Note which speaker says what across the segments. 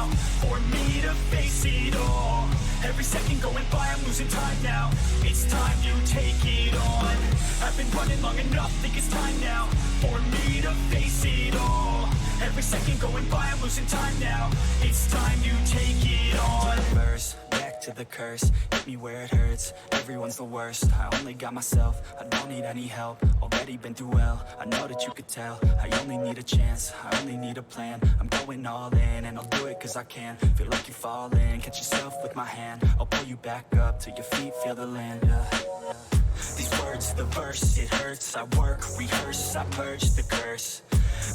Speaker 1: now for me to face it all. Every second going by, I'm losing time now. It's time to take it on. I've been running long enough, think it's time now for me to face it all. Every second going by, I'm losing time now. It's time to take it on. Verse, back to the curse, hit me where it hurts. Everyone's the worst, I only got myself. I don't need any help, already been through hell. I know that you could tell, I only need a chance, I only need a plan. I'm going all in, and I'll do it cause I can. Feel like you're falling, catch yourself with my hand. I'll pull you back up till your feet feel the land, These words, the verse, it hurts. I work, rehearse, I purge the curse.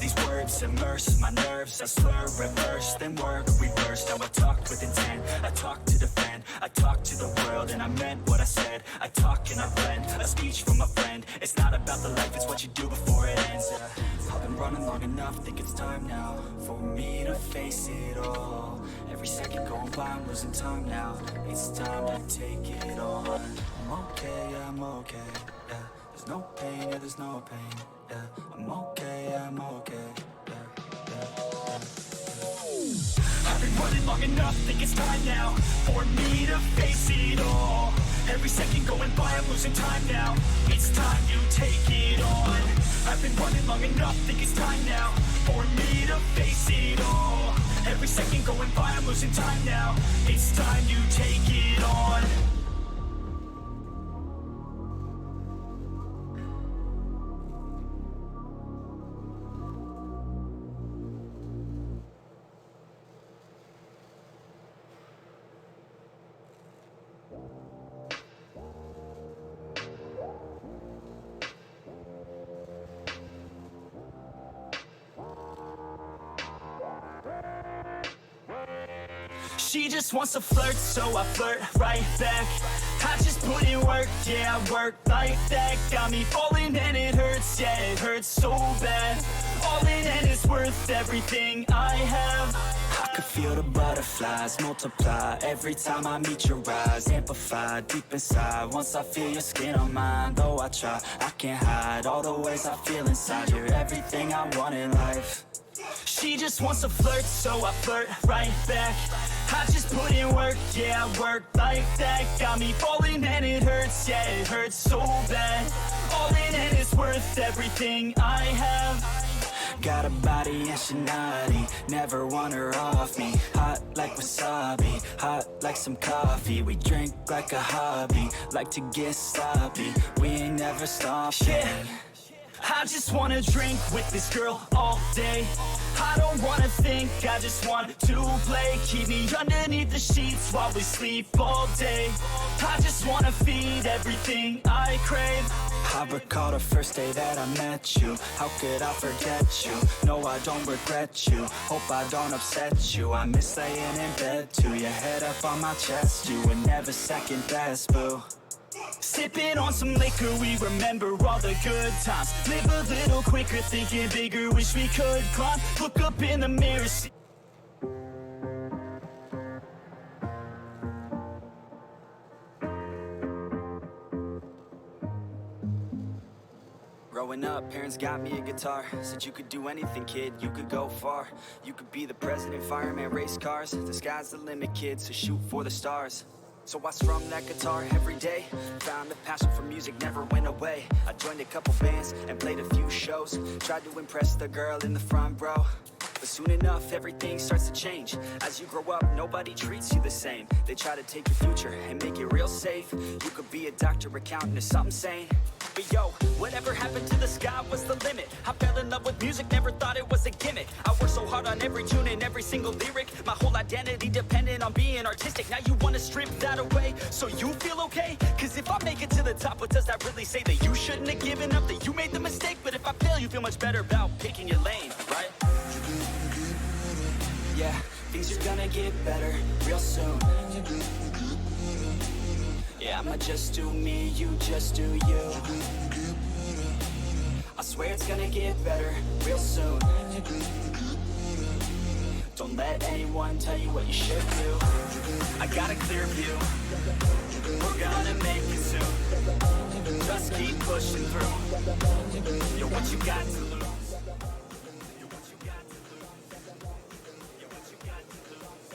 Speaker 1: These words immerse my nerves. I slur, reverse, then work, reverse. Now I talk with intent, I talk to defend. I talk to the world and I meant what I said. I talk and I blend, a speech from a friend. It's not about the life, it's what you do before it ends. I've been running long enough, think it's time now for me to face it all. Every second going by, I'm losing time now. It's time to take it on. I'm okay, I'm okay, yeah. There's no pain, yeah, there's no pain, yeah. I'm okay, I'm okay, yeah. I've been running long enough, think it's time now for me to face it all. Every second going by, I'm losing time now. It's time to take it on. I've been running long enough, think it's time now for me to face it all. Every second going by, I'm losing time now. It's time to take it on. She just wants to flirt, so I flirt right back. I just put in work, yeah, I work like that. Got me falling and it hurts, yeah, it hurts so bad. All in and it's worth everything I have. I could feel the butterflies multiply every time I meet your eyes. Amplify deep inside once I feel your skin on mine. Though I try, I can't hide all the ways I feel inside. You're everything I want in life. She just wants to flirt, so I flirt right back. I just put in work, yeah, I work like that. Got me falling and it hurts, yeah, it hurts so bad. All in and it's worth everything I have. Got a body and she naughty, never want her off me. Hot like wasabi, hot like some coffee. We drink like a hobby, like to get sloppy. We ain't never stopping. Yeah. I just wanna drink with this girl all day. I don't wanna think, I just want to play. Keep me underneath the sheets while we sleep all day. I just wanna feed everything I crave. I recall the first day that I met you. How could I forget you? No, I don't regret you. Hope I don't upset you. I miss laying in bed too. Your head up on my chest. You were never second best, boo. Sipping on some liquor, we remember all the good times. Live a little quicker, thinking bigger, wish we could climb. Look up in the mirror, see. Growing up, parents got me a guitar. Said you could do anything, kid, you could go far. You could be the president, fireman, race cars. The sky's the limit, kid, so shoot for the stars. So I strummed that guitar every day. Found a passion for music, never went away. I joined a couple bands and played a few shows. Tried to impress the girl in the front row. But soon enough, everything starts to change. As you grow up, nobody treats you the same. They try to take your future and make it real safe. You could be a doctor, accountant, or something sane. But yo, whatever happened to the sky was the limit. I fell in love with music, never thought it was a gimmick. I worked so hard on every tune and every single lyric. My whole identity depended on being artistic. Now you wanna strip that away, so you feel okay? Cause if I make it to the top, what does that really say? That you shouldn't have given up, that you made the mistake? But if I fail, you feel much better about picking your lane, right? Yeah, things are gonna get better real soon. Yeah, I'ma just do me, you just do you. I swear it's gonna get better real soon. Don't let anyone tell you what you should do. I got a clear view. We're gonna make it soon. Just keep pushing through. You're what you got to lose. You're what you got to lose. You're what you got to lose.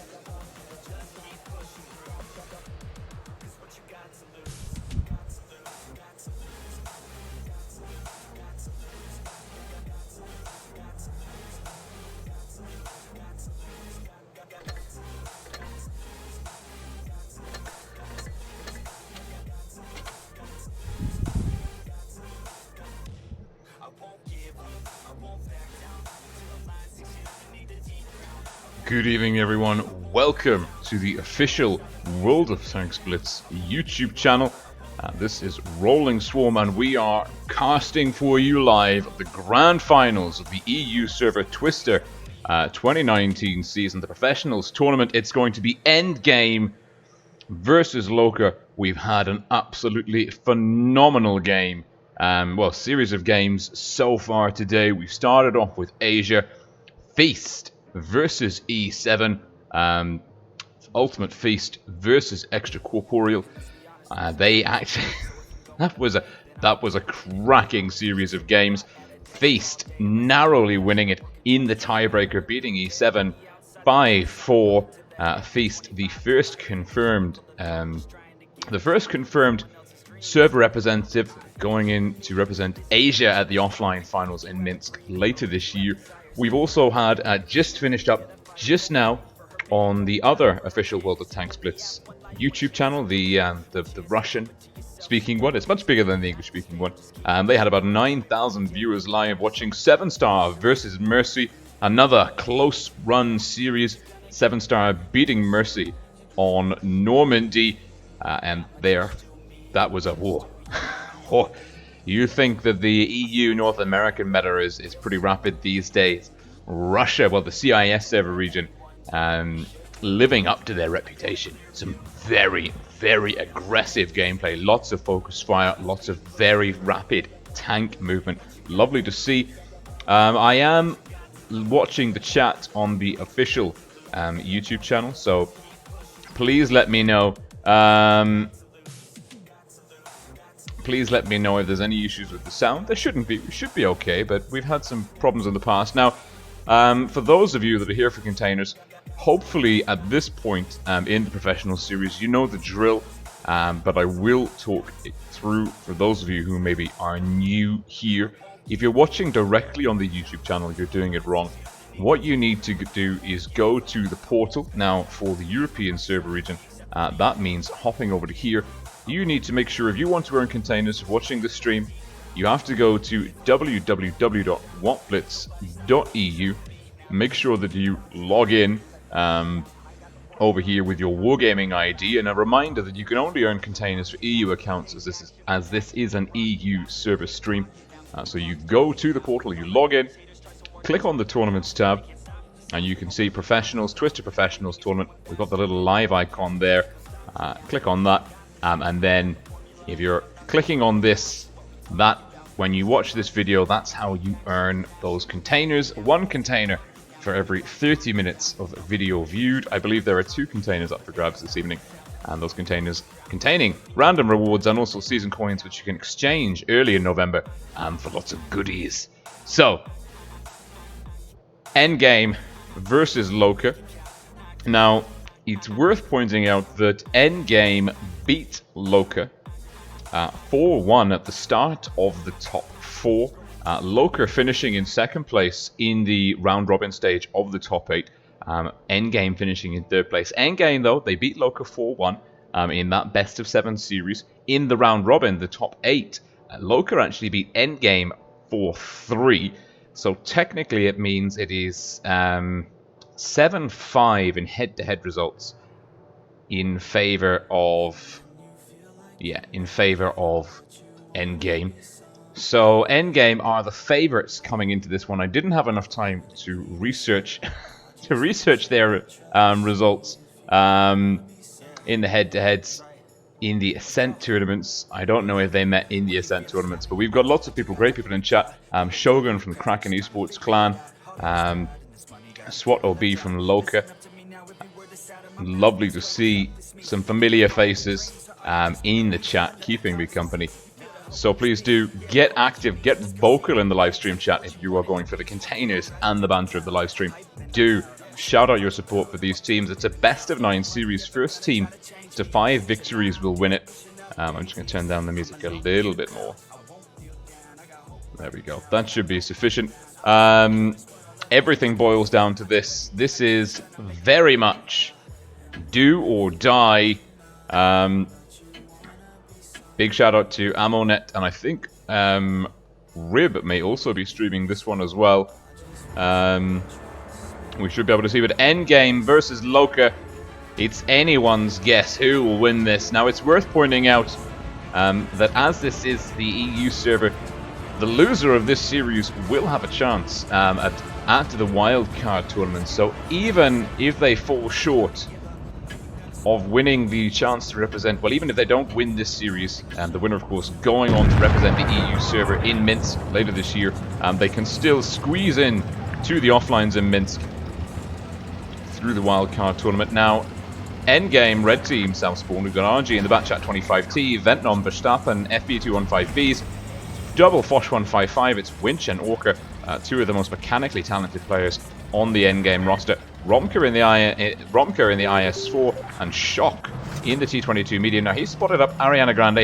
Speaker 2: Good evening, everyone. Welcome to the official World of Tanks Blitz YouTube channel. This is Rolling Swarm, and we are casting for you live the grand finals of the EU server Twister 2019 season, the professionals tournament. It's going to be Endgame versus LoCa. We've had an absolutely phenomenal game. Series of games so far today. We've started off with Asia. Feast versus E7, Ultimate Feast versus Extracorporeal. They actually that was a cracking series of games. Feast narrowly winning it in the tiebreaker, beating E7 5-4. Feast, the first confirmed server representative going in to represent Asia at the offline finals in Minsk later this year. We've also had just finished up just now on the other official World of Tanks Blitz YouTube channel, the Russian-speaking one. It's much bigger than the English-speaking one. They had about 9,000 viewers live watching 7-Star versus Mercy, another close-run series. 7-Star beating Mercy on Normandy, and that was a war. Oh. You think that the EU North American meta is pretty rapid these days. Russia, well, the CIS server region, living up to their reputation. Some very, very aggressive gameplay. Lots of focus fire, lots of very rapid tank movement. Lovely to see. I am watching the chat on the official YouTube channel, so please let me know. Please let me know if there's any issues with the sound. There shouldn't be. We should be okay, but we've had some problems in the past. Now, for those of you that are here for containers, hopefully at this point in the professional series, you know the drill, but I will talk it through for those of you who maybe are new here. If you're watching directly on the YouTube channel, you're doing it wrong. What you need to do is go to the portal. Now, for the European server region, that means hopping over to here. You need to make sure, if you want to earn containers watching the stream, you have to go to www.wotblitz.eu. Make sure that you log in over here with your Wargaming ID, and a reminder that you can only earn containers for EU accounts as this is an EU server stream. So you go to the portal, you log in, click on the tournaments tab, and you can see professionals, Twister Professionals Tournament. We've got the little live icon there. Click on that. And then if you're clicking on this, that when you watch this video, that's how you earn those containers. 1 container for every 30 minutes of video viewed. I believe there are 2 containers up for grabs this evening, and those containers containing random rewards and also season coins, which you can exchange early in November for lots of goodies. So, Endgame versus LoCa. Now, it's worth pointing out that Endgame beat LoCa 4-1 at the start of the top 4. LoCa finishing in 2nd place in the round-robin stage of the top 8. Endgame finishing in 3rd place. Endgame, though, they beat LoCa 4-1 in that best-of-7 series. In the round-robin, the top 8, LoCa actually beat Endgame 4-3. So technically it means it is 7-5 in head-to-head results in favor of Endgame. So Endgame are the favorites coming into this one. I didn't have enough time to research their results in the head-to-heads in the Ascent tournaments. I don't know if they met in the Ascent tournaments, but we've got lots of people, great people in chat. Shogun from the Kraken Esports clan. SWAT OB from LoCa. Lovely to see some familiar faces in the chat, keeping me company. So please do get active, get vocal in the live stream chat if you are going for the containers and the banter of the live stream. Do shout out your support for these teams. It's a best-of-9 series. First team to 5 victories will win it. I'm just going to turn down the music a little bit more. There we go. That should be sufficient. Everything boils down to this. This is very much do or die. Big shout out to Ammonet, and I think Rib may also be streaming this one as well. we should be able to see. But Endgame versus Loka, it's anyone's guess who will win this. Now, it's worth pointing out that as this is the EU server, the loser of this series will have a chance at the wildcard tournament. So even if they fall short of winning the chance to represent, well, even if they don't win this series, the winner, of course, going on to represent the EU server in Minsk later this year, they can still squeeze in to the offlines in Minsk through the wildcard tournament. Now, endgame, red team, South Spawn, we've got RG in the Batchat 25T, Ventnom, Verstappen, FB215Bs, double Foch 155, it's Winch and Orca, two of the most mechanically talented players on the endgame roster. Romka in the IS-4 and Shock in the T22 medium. Now, he spotted up Ariana Grande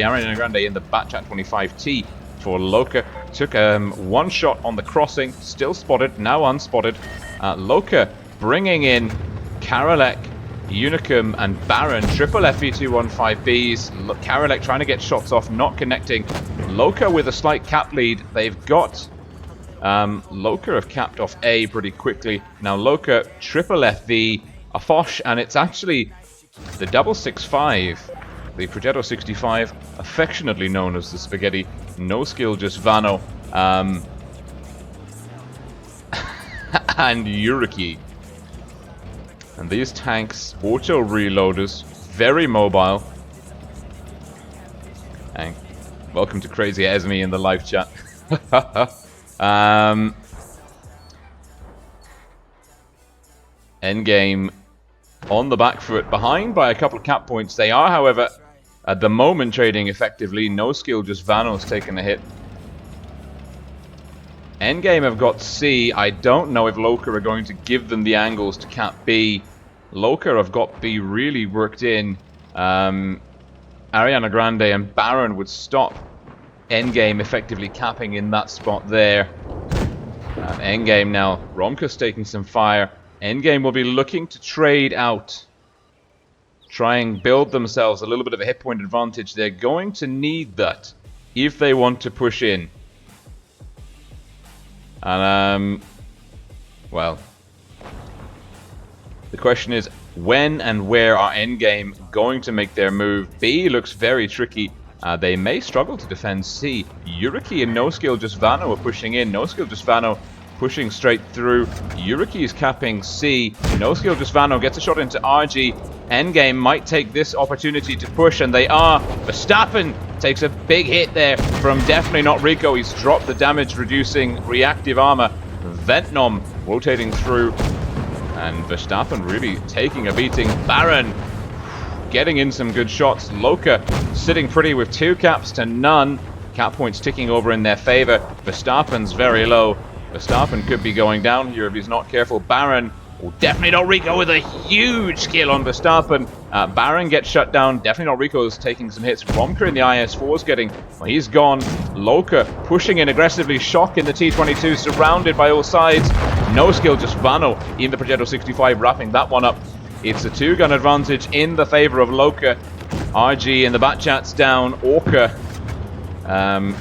Speaker 2: in the Batchat 25T for Loka. Took one shot on the crossing, still spotted, now unspotted. Loka bringing in Karalek, Unicum and Baron, triple FE215Bs. Karalek trying to get shots off, not connecting. Loka with a slight cap lead. They've got Loka have capped off A pretty quickly. Now Loka, triple FV, a Foch, and it's actually the 665, the Progetto 65, affectionately known as the Spaghetti. No skill, just Vano. And Yuriki. And these tanks, auto reloaders, very mobile. And welcome to Crazy Esme in the live chat. Endgame on the back foot, behind by a couple of cap points. They are, however, at the moment trading effectively. No skill, just Vano's taking a hit. Endgame have got C. I don't know if Loka are going to give them the angles to cap B. Loka have got B really worked in. Ariana Grande and Baron would stop Endgame effectively capping in that spot there. Endgame now, Romka's taking some fire. Endgame will be looking to trade out. Try and build themselves a little bit of a hit point advantage. They're going to need that if they want to push in. And, well, the question is, when and where are Endgame going to make their move? B looks very tricky. They may struggle to defend C. Yuriki and No Skill Just Vano are pushing in. No Skill Just Vano pushing straight through. Yuriki is capping C. No Skill Just Vano gets a shot into RG. Endgame might take this opportunity to push, and they are. Verstappen takes a big hit there from definitely not Rico. He's dropped the damage-reducing reactive armor. Ventnom rotating through, and Verstappen really taking a beating. Baron getting in some good shots. Loka sitting pretty with 2 caps to none. Cap points ticking over in their favor. Verstappen's very low. Verstappen could be going down here if he's not careful. Baron, oh, definitely not Rico with a huge kill on Verstappen. Baron gets shut down. Definitely not Rico's taking some hits. Romka in the IS-4 is getting, well, he's gone. Loka pushing in aggressively. Shock in the T22, surrounded by all sides. No skill, just Vano in the Progetto 65, wrapping that one up. It's a 2-gun advantage in the favor of Loka. RG in the Batchat's down. Orca.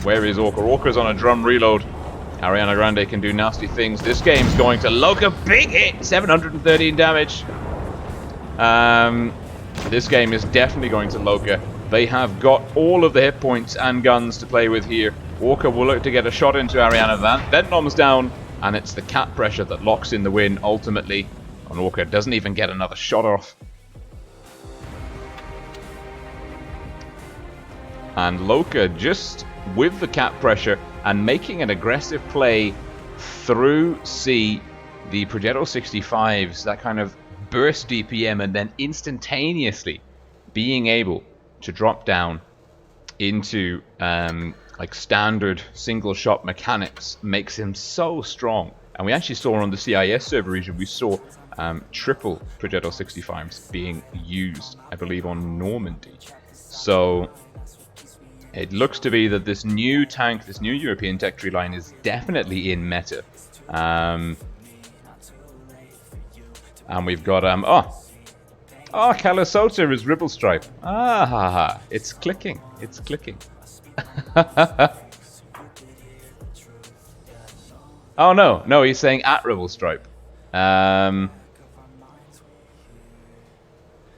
Speaker 2: Where is Orca? Orca's on a drum reload. Ariana Grande can do nasty things. This game's going to Loka. Big hit! 713 damage. This game is definitely going to Loka. They have got all of the hit points and guns to play with here. Orca will look to get a shot into Ariana. Ventnom's down, and it's the cap pressure that locks in the win ultimately. And Orca doesn't even get another shot off. And Loka just with the cap pressure and making an aggressive play through C, the Progetto 65s, that kind of burst DPM, and then instantaneously being able to drop down into like standard single shot mechanics makes him so strong. And we actually saw on the CIS server region, we saw triple Progetto 65s being used, I believe, on Normandy. So it looks to be that this new tank, this new European tech tree line is definitely in meta. And we've got, Calasota is Ribble Stripe. It's clicking, it's clicking. Oh no, he's saying at Ribble Stripe.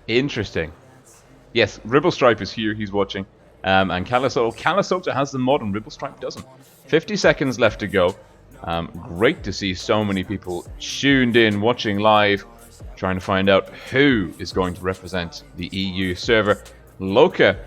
Speaker 2: Interesting. Yes, Ribblestripe is here. He's watching. And Calisota has the mod and Ribblestripe doesn't. 50 seconds left to go. Great to see so many people tuned in, watching live, trying to find out who is going to represent the EU server. Loka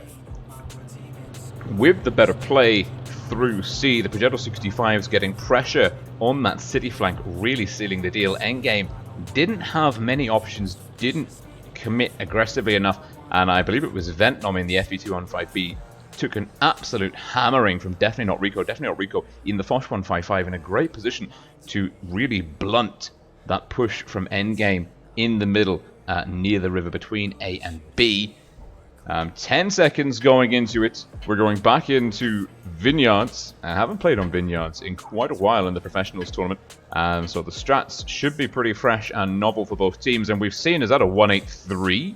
Speaker 2: with the better play through C. The Progetto 65s getting pressure on that city flank, really sealing the deal. Endgame didn't have many options, didn't commit aggressively enough, and I believe it was Ventnom in the FE215B took an absolute hammering from Definitely Not Rico in the Foch 155 in a great position to really blunt that push from Endgame in the middle near the river between A and B. 10 seconds going into it. We're going back into Vineyards. I haven't played on Vineyards in quite a while in the professionals tournament, so the strats should be pretty fresh and novel for both teams. And we've seen, is that a 183?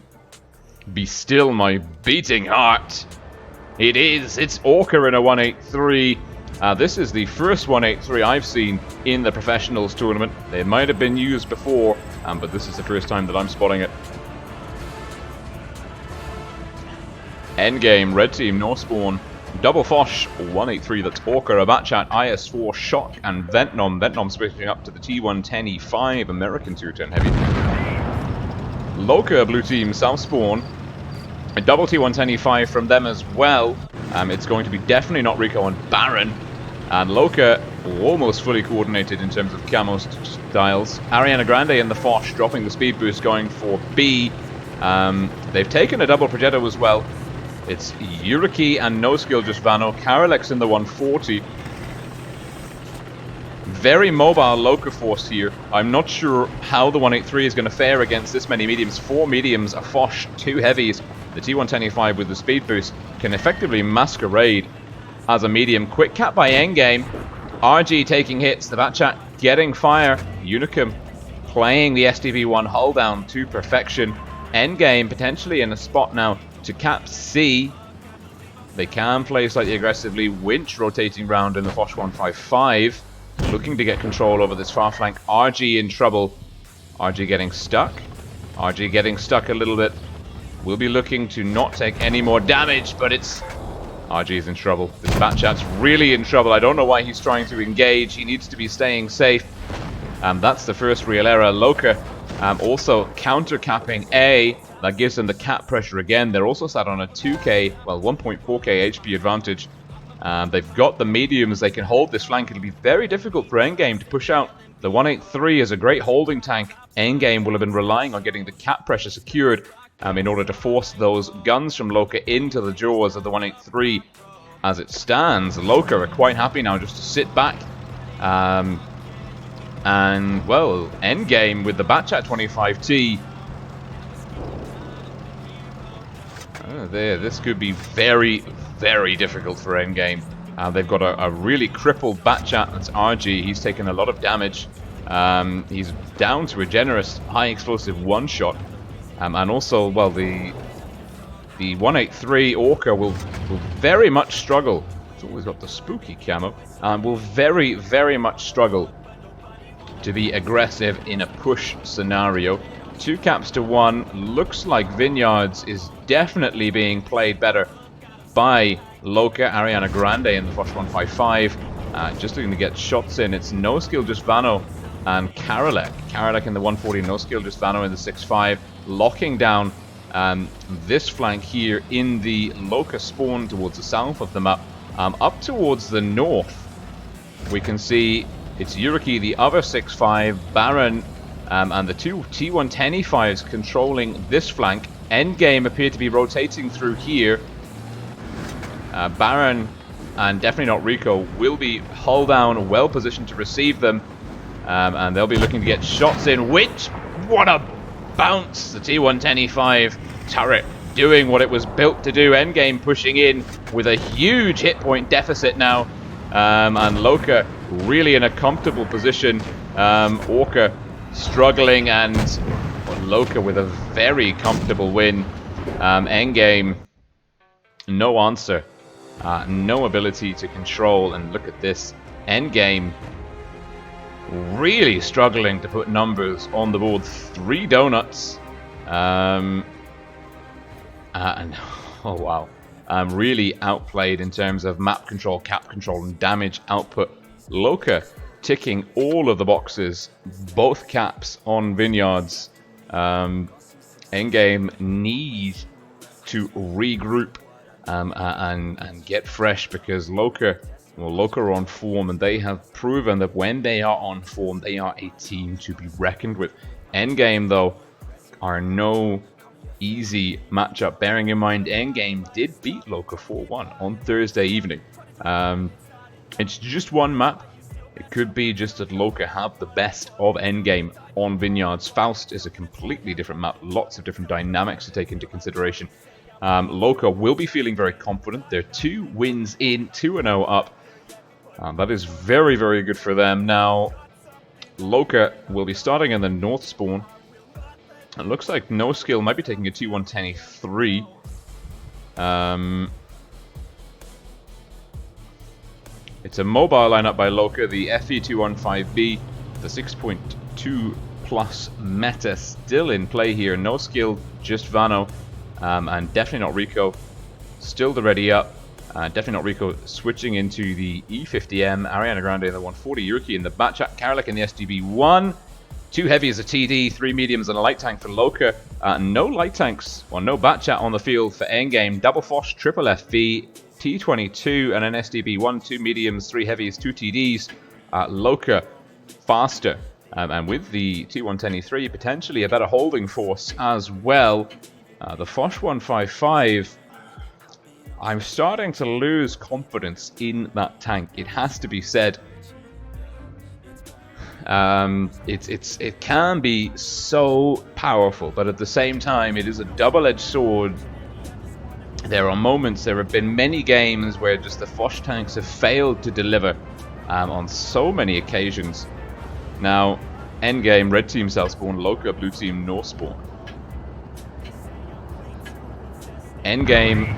Speaker 2: Be still my beating heart. It is. It's Orca in a 183. This is the first 183 I've seen in the professionals tournament. They might have been used before, but this is the first time that I'm spotting it. Endgame, red team, no spawn. Double Foch, 183, that's Orca, Abatchat, IS4, Shock, and Ventnom. Ventnom switching up to the T110E5, American 210 Heavy. Loka, blue team, south spawn. A double T110E5 from them as well. It's going to be Definitely Not Rico and Baron. And Loka almost fully coordinated in terms of camo styles. Ariana Grande and the Foch dropping the speed boost, going for B. They've taken a double Progetto as well. It's Yuriki and no skill just Vano. Karalex in the 140. Very mobile Loka force here. I'm not sure how the 183 is going to fare against this many mediums. 4 mediums, a Foch, 2 heavies. The T110E5 with the speed boost can effectively masquerade as a medium. Quick cap by Endgame. RG taking hits. The Batchat getting fire. Unicum playing the STV1 hull down to perfection. Endgame potentially in a spot now to cap C. They can play slightly aggressively. Winch rotating round in the Foch 155. Looking to get control over this far flank. RG in trouble. RG getting stuck. RG getting stuck a little bit. We'll be looking to not take any more damage, but it's... RG's in trouble. This Batchat's really in trouble. I don't know why he's trying to engage. He needs to be staying safe. That's the first real error. Loka also counter-capping A. That gives them the cap pressure again. They're also sat on a 2k, well 1.4k HP advantage. They've got the mediums. They can hold this flank. It'll be very difficult for Endgame to push out. The 183 is a great holding tank. Endgame will have been relying on getting the cap pressure secured in order to force those guns from Loka into the jaws of the 183. As it stands, Loka are quite happy now just to sit back. And, well, Endgame with the Batchat 25T. This could be very, very difficult for Endgame. They've got a really crippled Batchat. That's RG. He's taken a lot of damage. He's down to a generous high explosive one-shot. And also, well, the 183 Orca will very much struggle. It's always got the spooky camo. Will very, very much struggle to be aggressive in a push scenario. 2 caps to 1. Looks like Vineyards is definitely being played better by Loka, Ariana Grande in the Foch 155. Just looking to get shots in. It's no skill just Vano and Karalek. Karalek in the 140, no skill just Vano in the 6.5. Locking down this flank here in the Loka spawn towards the south of the map. Up towards the north, we can see it's Yuriki, the other 6.5, Baron, and the 2 T110E5s controlling this flank. Endgame appear to be rotating through here. Baron and Definitely Not Rico will be hull down, well positioned to receive them. And they'll be looking to get shots in, which, what a bounce! The T110E5 turret doing what it was built to do. Endgame pushing in with a huge hit point deficit now. And Loka really in a comfortable position. Orca struggling, and Loka with a very comfortable win. Endgame, no answer. No ability to control, and look at this. Endgame really struggling to put numbers on the board. 3 donuts. And oh wow. Really outplayed in terms of map control, cap control, and damage output. LoCa ticking all of the boxes, both caps on Vineyards. Endgame need to regroup and get fresh, because LoCa are on form, and they have proven that when they are on form, they are a team to be reckoned with. Endgame, though, are no easy matchup, bearing in mind Endgame did beat LoCa 4-1 on Thursday evening. It's just one map. It could be just that LoCa have the best of Endgame on Vineyards. Faust is a completely different map, lots of different dynamics to take into consideration. LoCa will be feeling very confident. They're 2 wins in, 2-0 up. That is very, very good for them. Now, LoCa will be starting in the north spawn. It looks like No Skill might be taking a T110E3. It's a mobile lineup by LoCa, the FE215B, the 6.2 plus meta still in play here. No Skill, just Vano, and definitely not Rico. Still the ready up. Definitely not Rico switching into the E50M, Ariana Grande in the 140, Yurki in the Batchat, Karalik in the SDB1. 2 heavies, a TD, 3 mediums, and a light tank for LoCa. No light tanks, or no Batchat on the field for Endgame. Double Faust, triple FV, T22, and an SDB, 2 mediums, 3 heavies, 2 TDs. LoCa faster, and with the T110E3, potentially a better holding force as well. The Foch 155, I'm starting to lose confidence in that tank. It has to be said. It can be so powerful, but at the same time, it is a double-edged sword. There are moments, there have been many games where just the Foch tanks have failed to deliver on so many occasions. Now, endgame, red team south spawn, LoCa, blue team north spawn. Endgame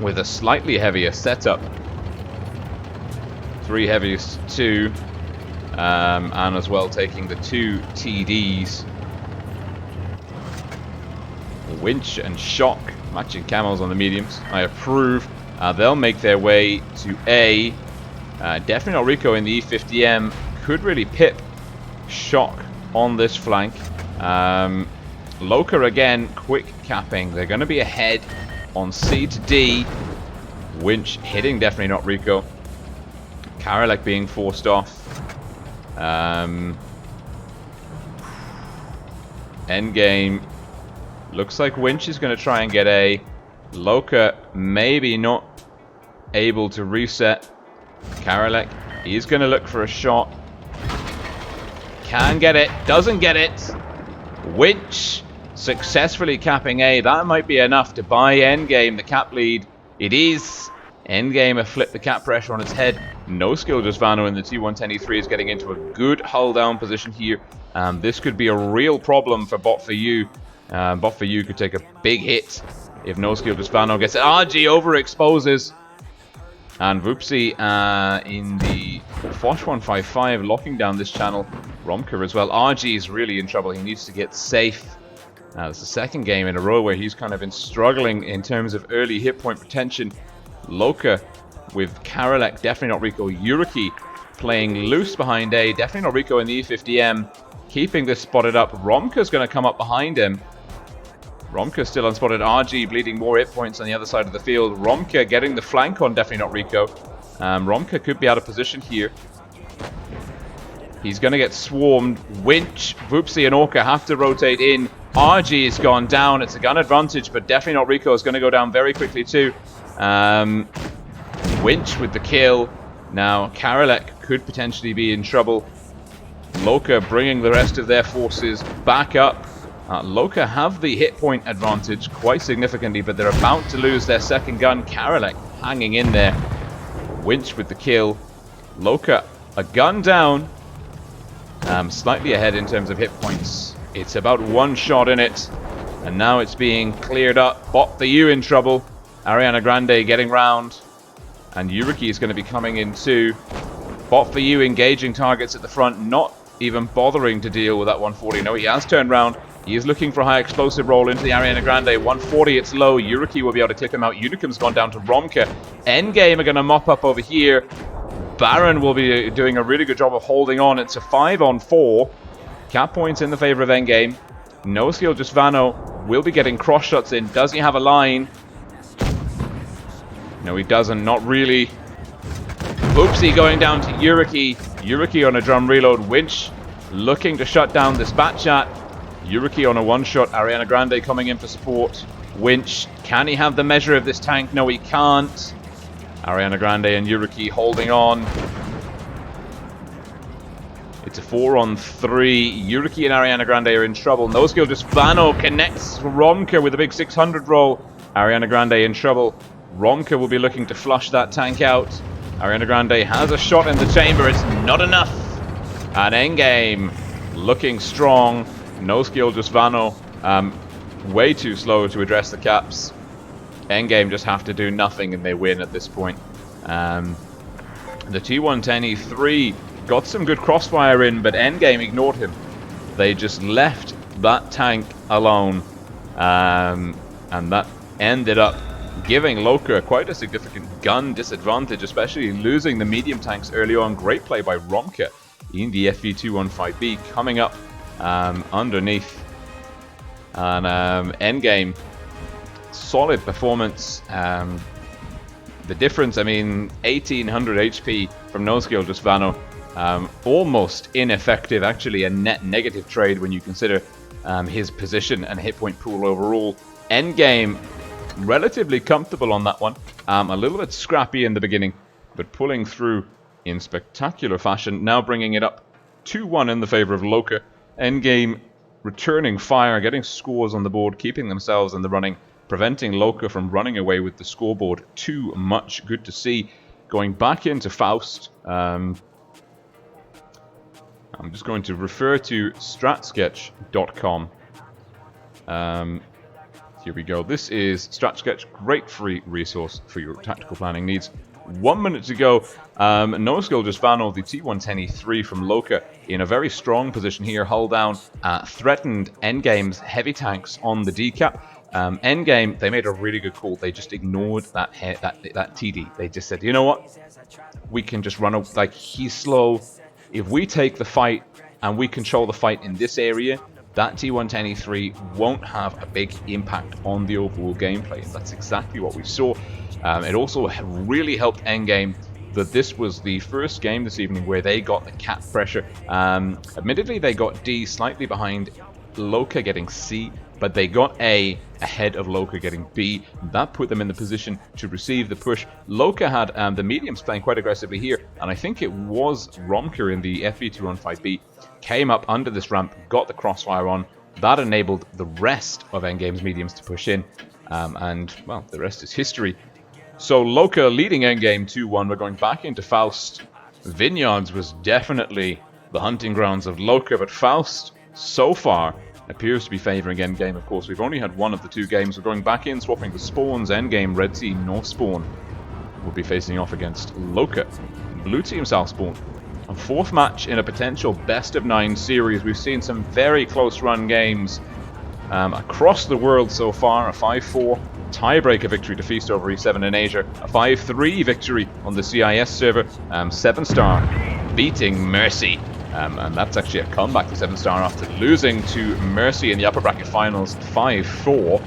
Speaker 2: with a slightly heavier setup. 3 heavies, 2. And as well taking the 2 TDs. Winch and Shock matching camos on the mediums. I approve. They'll make their way to A. Definitely not Rico in the E50M. Could really pip Shock on this flank. LoCa again, quick capping. They're going to be ahead on C to D. Winch hitting definitely not Rico. Karalik being forced off. Endgame looks like Winch is going to try and get A. LoCa maybe not able to reset. Karalik, he's going to look for a shot. Can get it, doesn't get it. Winch successfully capping A. That might be enough to buy Endgame the cap lead. It is. Endgame have flipped the cap pressure on its head. No skill, just Vano in the T110E3 is getting into a good hull down position here. This could be a real problem for Bot4U. Bot4U could take a big hit if no skill, just Vano gets it. RG overexposes. And Vupsi in the Foch 155 locking down this channel. Romker as well. RG is really in trouble. He needs to get safe. It's the second game in a row where he's kind of been struggling in terms of early hit point retention. LoCa with Karalik, definitely not Rico. Yuriki playing loose behind A. Definitely not Rico in the E50M. Keeping this spotted up. Romka's going to come up behind him. Romka still unspotted. RG bleeding more hit points on the other side of the field. Romka getting the flank on definitely not Rico. Romka could be out of position here. He's going to get swarmed. Winch, Vupsi and Orca have to rotate in. RG has gone down. It's a gun advantage, but definitely not Rico is going to go down very quickly too. Winch with the kill. Now Karalik could potentially be in trouble. LoCa bringing the rest of their forces back up. LoCa have the hit point advantage quite significantly, but they're about to lose their second gun. Karalik hanging in there. Winch with the kill. LoCa a gun down. Slightly ahead in terms of hit points. It's about 1 shot in it. And now it's being cleared up. Bot4U in trouble. Ariana Grande getting round. And Yuriki is going to be coming in too. Bot for you, engaging targets at the front, not even bothering to deal with that 140. No, he has turned around. He is looking for a high explosive roll into the Ariana Grande. 140, it's low. Yuriki will be able to clip him out. Unicum's gone down to Romka. Endgame are going to mop up over here. Baron will be doing a really good job of holding on. It's a 5-on-4. Cap points in the favor of Endgame. No skill, just Vano will be getting cross shots in. Does he have a line? No, he doesn't. Not really. Oopsie going down to Yuriki. Yuriki on a drum reload. Winch looking to shut down this Batchat. Yuriki on a one-shot. Ariana Grande coming in for support. Winch, can he have the measure of this tank? No, he can't. Ariana Grande and Yuriki holding on. It's a 4-on-3. Yuriki and Ariana Grande are in trouble. No skill, just Vano connects Romka with a big 600 roll. Ariana Grande in trouble. Romka will be looking to flush that tank out. Ariana Grande has a shot in the chamber. It's not enough. And Endgame looking strong. No skill, just Vano. Way too slow to address the caps. Endgame just have to do nothing and they win at this point. The T110E3 got some good crossfire in, but Endgame ignored him. They just left that tank alone. And that ended up giving Loka quite a significant gun disadvantage, especially losing the medium tanks early on. Great play by Romka in the FV215B coming up underneath. And Endgame, solid performance. The difference, I mean, 1800 HP from no skill, just Vano. Almost ineffective, actually a net negative trade when you consider his position and hit point pool overall. Endgame, relatively comfortable on that one. A little bit scrappy in the beginning, but pulling through in spectacular fashion. Now bringing it up 2-1 in the favor of Loka. Endgame returning fire, getting scores on the board, keeping themselves in the running, preventing Loka from running away with the scoreboard too much. Good to see. Going back into Faust. I'm just going to refer to stratsketch.com. Here we go. This is StratSketch, great free resource for your tactical planning needs. 1 minute to go. No skill, just Vano, the T110E3 from Loka in a very strong position here. Hull down, threatened Endgame's heavy tanks on the decap. Endgame, they made a really good call. They just ignored that TD. They just said, you know what? We can just run, like, he's slow. If we take the fight and we control the fight in this area, that T110E3 won't have a big impact on the overall gameplay. And that's exactly what we saw. It also really helped Endgame that this was the first game this evening where they got the cap pressure. Admittedly, they got D slightly behind Loka getting C, but they got A ahead of Loka getting B. That put them in the position to receive the push. Loka had the mediums playing quite aggressively here, and I think it was Romka in the FV215B came up under this ramp, got the crossfire on. That enabled the rest of Endgame's mediums to push in, and, well, the rest is history. So Loka leading Endgame 2-1. We're going back into Faust. Vineyards was definitely the hunting grounds of Loka, but Faust, so far, appears to be favouring Endgame. Of course, we've only had one of the two games. We're going back in, swapping the spawns. Endgame, Red Team, North Spawn will be facing off against Loka. Blue Team, South Spawn. A fourth match in a potential best-of-9 series. We've seen some very close-run games across the world so far. A 5-4 tiebreaker victory to Feast over E7 in Asia. A 5-3 victory on the CIS server. 7-star beating Mercy. And that's actually a comeback to 7-star after losing to Mercy in the upper bracket finals 5-4.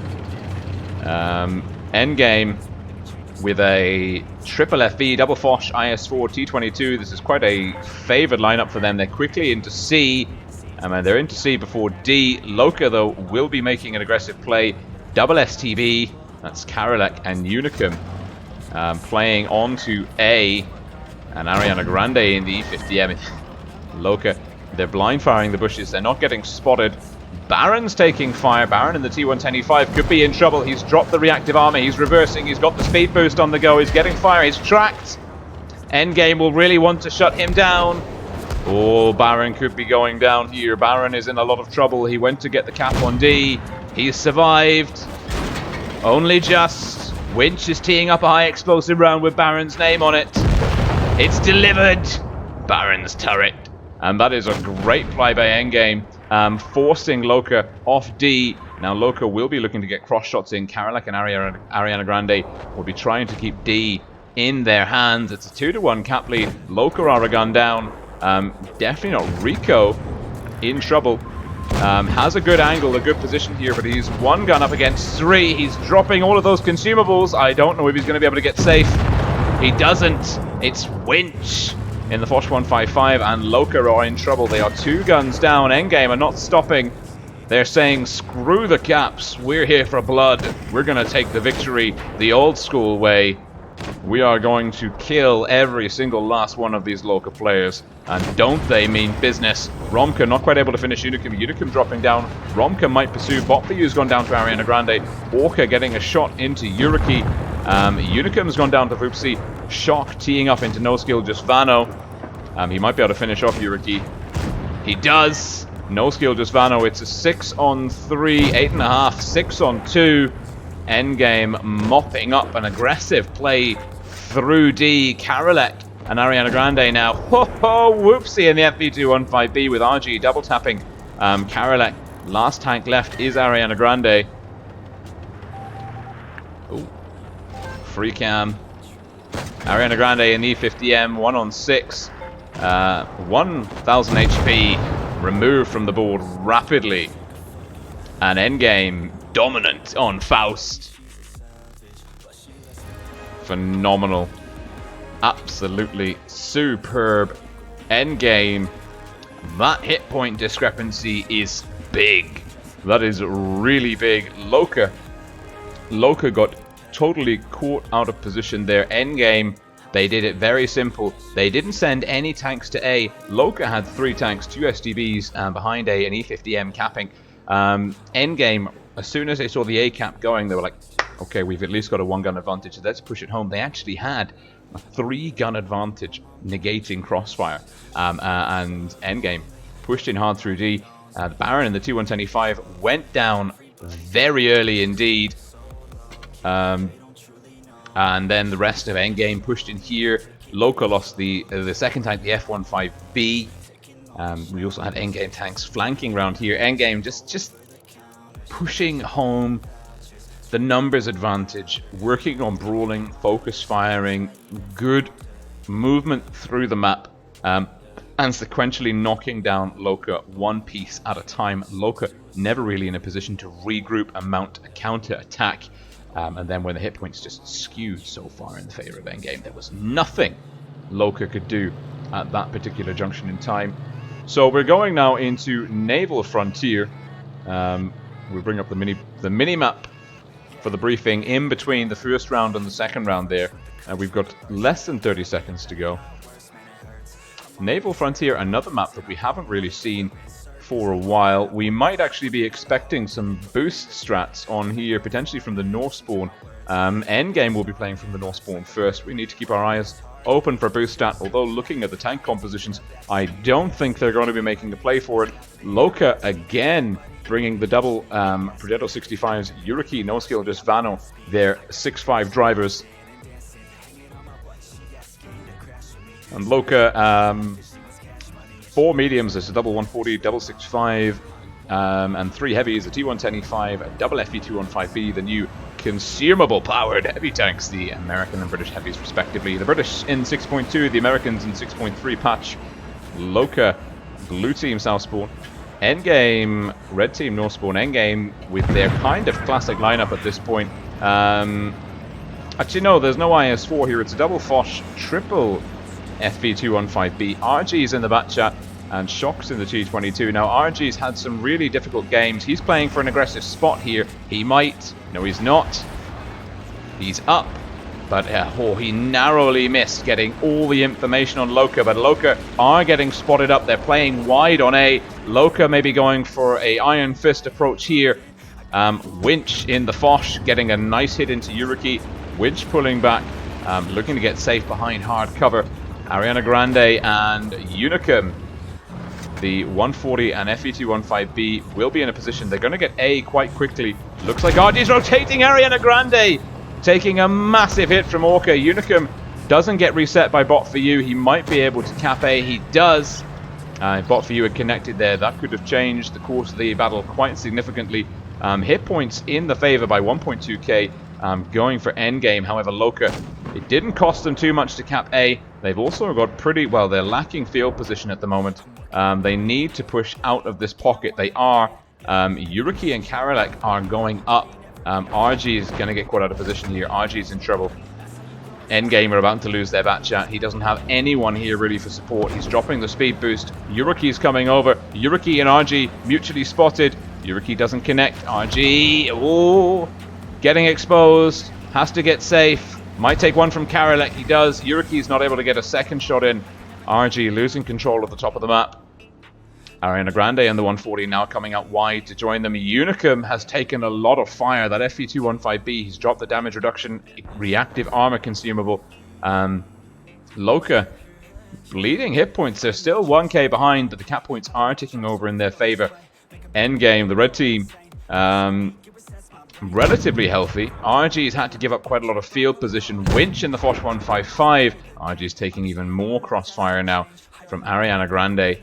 Speaker 2: Endgame with a triple FB, double Foch, IS4, T22. This is quite a favoured lineup for them. They're quickly into C. And they're into C before D. Loka, though, will be making an aggressive play. Double STB. That's Karolek and Unicum playing on to A. And Ariana Grande in the E50M. Loka, they're blind firing the bushes. They're not getting spotted. Baron's taking fire. Baron in the T110E5 could be in trouble. He's dropped the reactive armor. He's reversing. He's got the speed boost on the go. He's getting fire. He's tracked. Endgame will really want to shut him down. Oh, Baron could be going down here. Baron is in a lot of trouble. He went to get the cap on D. He's survived. Only just. Winch is teeing up a high explosive round with Baron's name on it. It's delivered. Baron's turret. And that is a great play by Endgame, forcing Loka off D. Now Loka will be looking to get cross shots in. Karalek and Ariana Grande will be trying to keep D in their hands. It's a 2-to-1 cap lead. Loka are a gun down. Definitely not Rico in trouble. Has a good angle, a good position here, but he's one gun up against three. He's dropping all of those consumables. I don't know if he's going to be able to get safe. He doesn't. It's Winch in the Foch 155, and Loka are in trouble. They are 2 guns down. Endgame are not stopping. They're saying, screw the caps. We're here for blood. We're going to take the victory the old school way. We are going to kill every single last one of these Loka players. And don't they mean business. Romka not quite able to finish Unicum. Unicum dropping down. Romka might pursue. Botfuyu's gone down to Ariana Grande. Orca getting a shot into Yuriki. Unicum's gone down to Vupsi. Shock teeing up into no skill, just Vano. He might be able to finish off Yuriki. He does. No skill, just Vano. It's a 6-on-3, 8.5, 6-on-2. Endgame mopping up an aggressive play through D. Karalek and Ariana Grande now. Ho ho! Whoopsie in the FV215B with RG double tapping. Karalek, last tank left is Ariana Grande. Ooh. Free cam. Ariana Grande in the E50M, 1-on-6. 1000 HP removed from the board rapidly. And Endgame dominant on Faust. Phenomenal. Absolutely superb. Endgame. That hit point discrepancy is big. That is really big. Loka got totally caught out of position there. Endgame, they did it very simple. They didn't send any tanks to A. Loka had 3 tanks, 2 SDBs behind A, and E50M capping. Endgame, as soon as they saw the A cap going, they were like, okay, we've at least got a 1-gun advantage, let's push it home. They actually had a 3-gun advantage negating crossfire. And Endgame pushed in hard through D. The Baron in the T125 went down very early indeed. And then the rest of Endgame pushed in here. Loka lost the second tank, the F15B. We also had Endgame tanks flanking around here. Endgame just pushing home the numbers advantage, working on brawling, focus firing, good movement through the map, and sequentially knocking down Loka one piece at a time. Loka never really in a position to regroup and mount a counter attack. And then when the hit points just skewed so far in the favor of Endgame, there was nothing Loka could do at that particular junction in time. So we're going now into Naval Frontier. We'll bring up the mini map for the briefing in between the first round and the second round there. We've got less than 30 seconds to go. Naval Frontier, another map that we haven't really seen for a while. We might actually be expecting some boost strats on here, potentially from the North spawn. Endgame will be playing from the North spawn first. We need to keep our eyes open for boost stat, although looking at the tank compositions, I don't think they're going to be making a play for it. Loka again bringing the double Progetto 65s, Yuriki, no skill, just Vano, their 6.5 drivers. And Loka, 4 mediums, there's a double 140, double 6.5, and 3 heavies, a T110E5, a double FE215B, the new consumable powered heavy tanks, the American and British heavies respectively. The British in 6.2, the Americans in 6.3 patch. Loka, blue team south spawn. Endgame, red team north spawn. Endgame with their kind of classic lineup at this point. Actually no, there's no IS4 here, it's a double Foch, triple FV215B. RG's in the back chat and Shock's in the T22. Now RG's had some really difficult games. He's playing for an aggressive spot here. He might. No, he's not. He's up. But he narrowly missed getting all the information on Loka. But Loka are getting spotted up. They're playing wide on A. Loka maybe going for a Iron Fist approach here. Winch in the Foch getting a nice hit into Yuriki. Winch pulling back, looking to get safe behind hard cover. Ariana Grande and Unicum, the 140 and FE215B, will be in a position. They're going to get A quite quickly. Looks like RG's rotating Ariana Grande, taking a massive hit from Orca. Unicum Doesn't get reset by bot for you. He might be able to cap A. He does. Bot for you had connected there. That could have changed the course of the battle quite significantly. Hit points in the favor by 1.2k. Going for endgame. However, Loka, it didn't cost them too much to cap A. They've also got pretty well. They're lacking field position at the moment. They need to push out of this pocket. They are. Yuriki and Karalek are going up. RG is going to get caught out of position here. RG is in trouble. Endgame are about to lose their Batchat. He doesn't have anyone here really for support. He's dropping the speed boost. Yuriki's coming over. Yuriki and RG mutually spotted. Yuriki doesn't connect. RG, oh, getting exposed. Has to get safe. Might take one from Karalek. He does. Yuriki's not able to get a second shot in. RG losing control at the top of the map. Ariana Grande and the 140 now coming out wide to join them. Unicum has taken a lot of fire. That FV215B, he's dropped the damage reduction, reactive armor consumable. Loka bleeding hit points. They're still 1k behind, but the cap points are ticking over in their favor. Endgame, the red team, relatively healthy. RG's had to give up quite a lot of field position. Winch in the Foch 155. RG's taking even more crossfire now from Ariana Grande.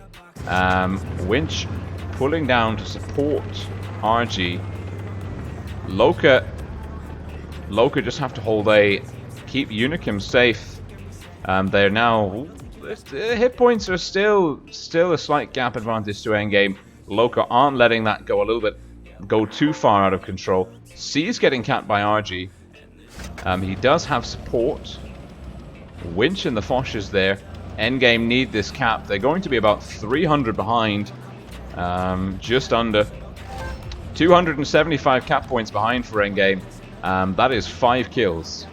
Speaker 2: Winch pulling down to support RG. Loka just have to hold A, keep Unicum safe. They're now, the hit points are still a slight gap advantage to endgame. Loka aren't letting that go too far out of control. C's getting capped by RG. He does have support. Winch and the Foch is there. Endgame need this cap. They're going to be about 300 behind. Just under 275 cap points behind for Endgame. That is 5 kills.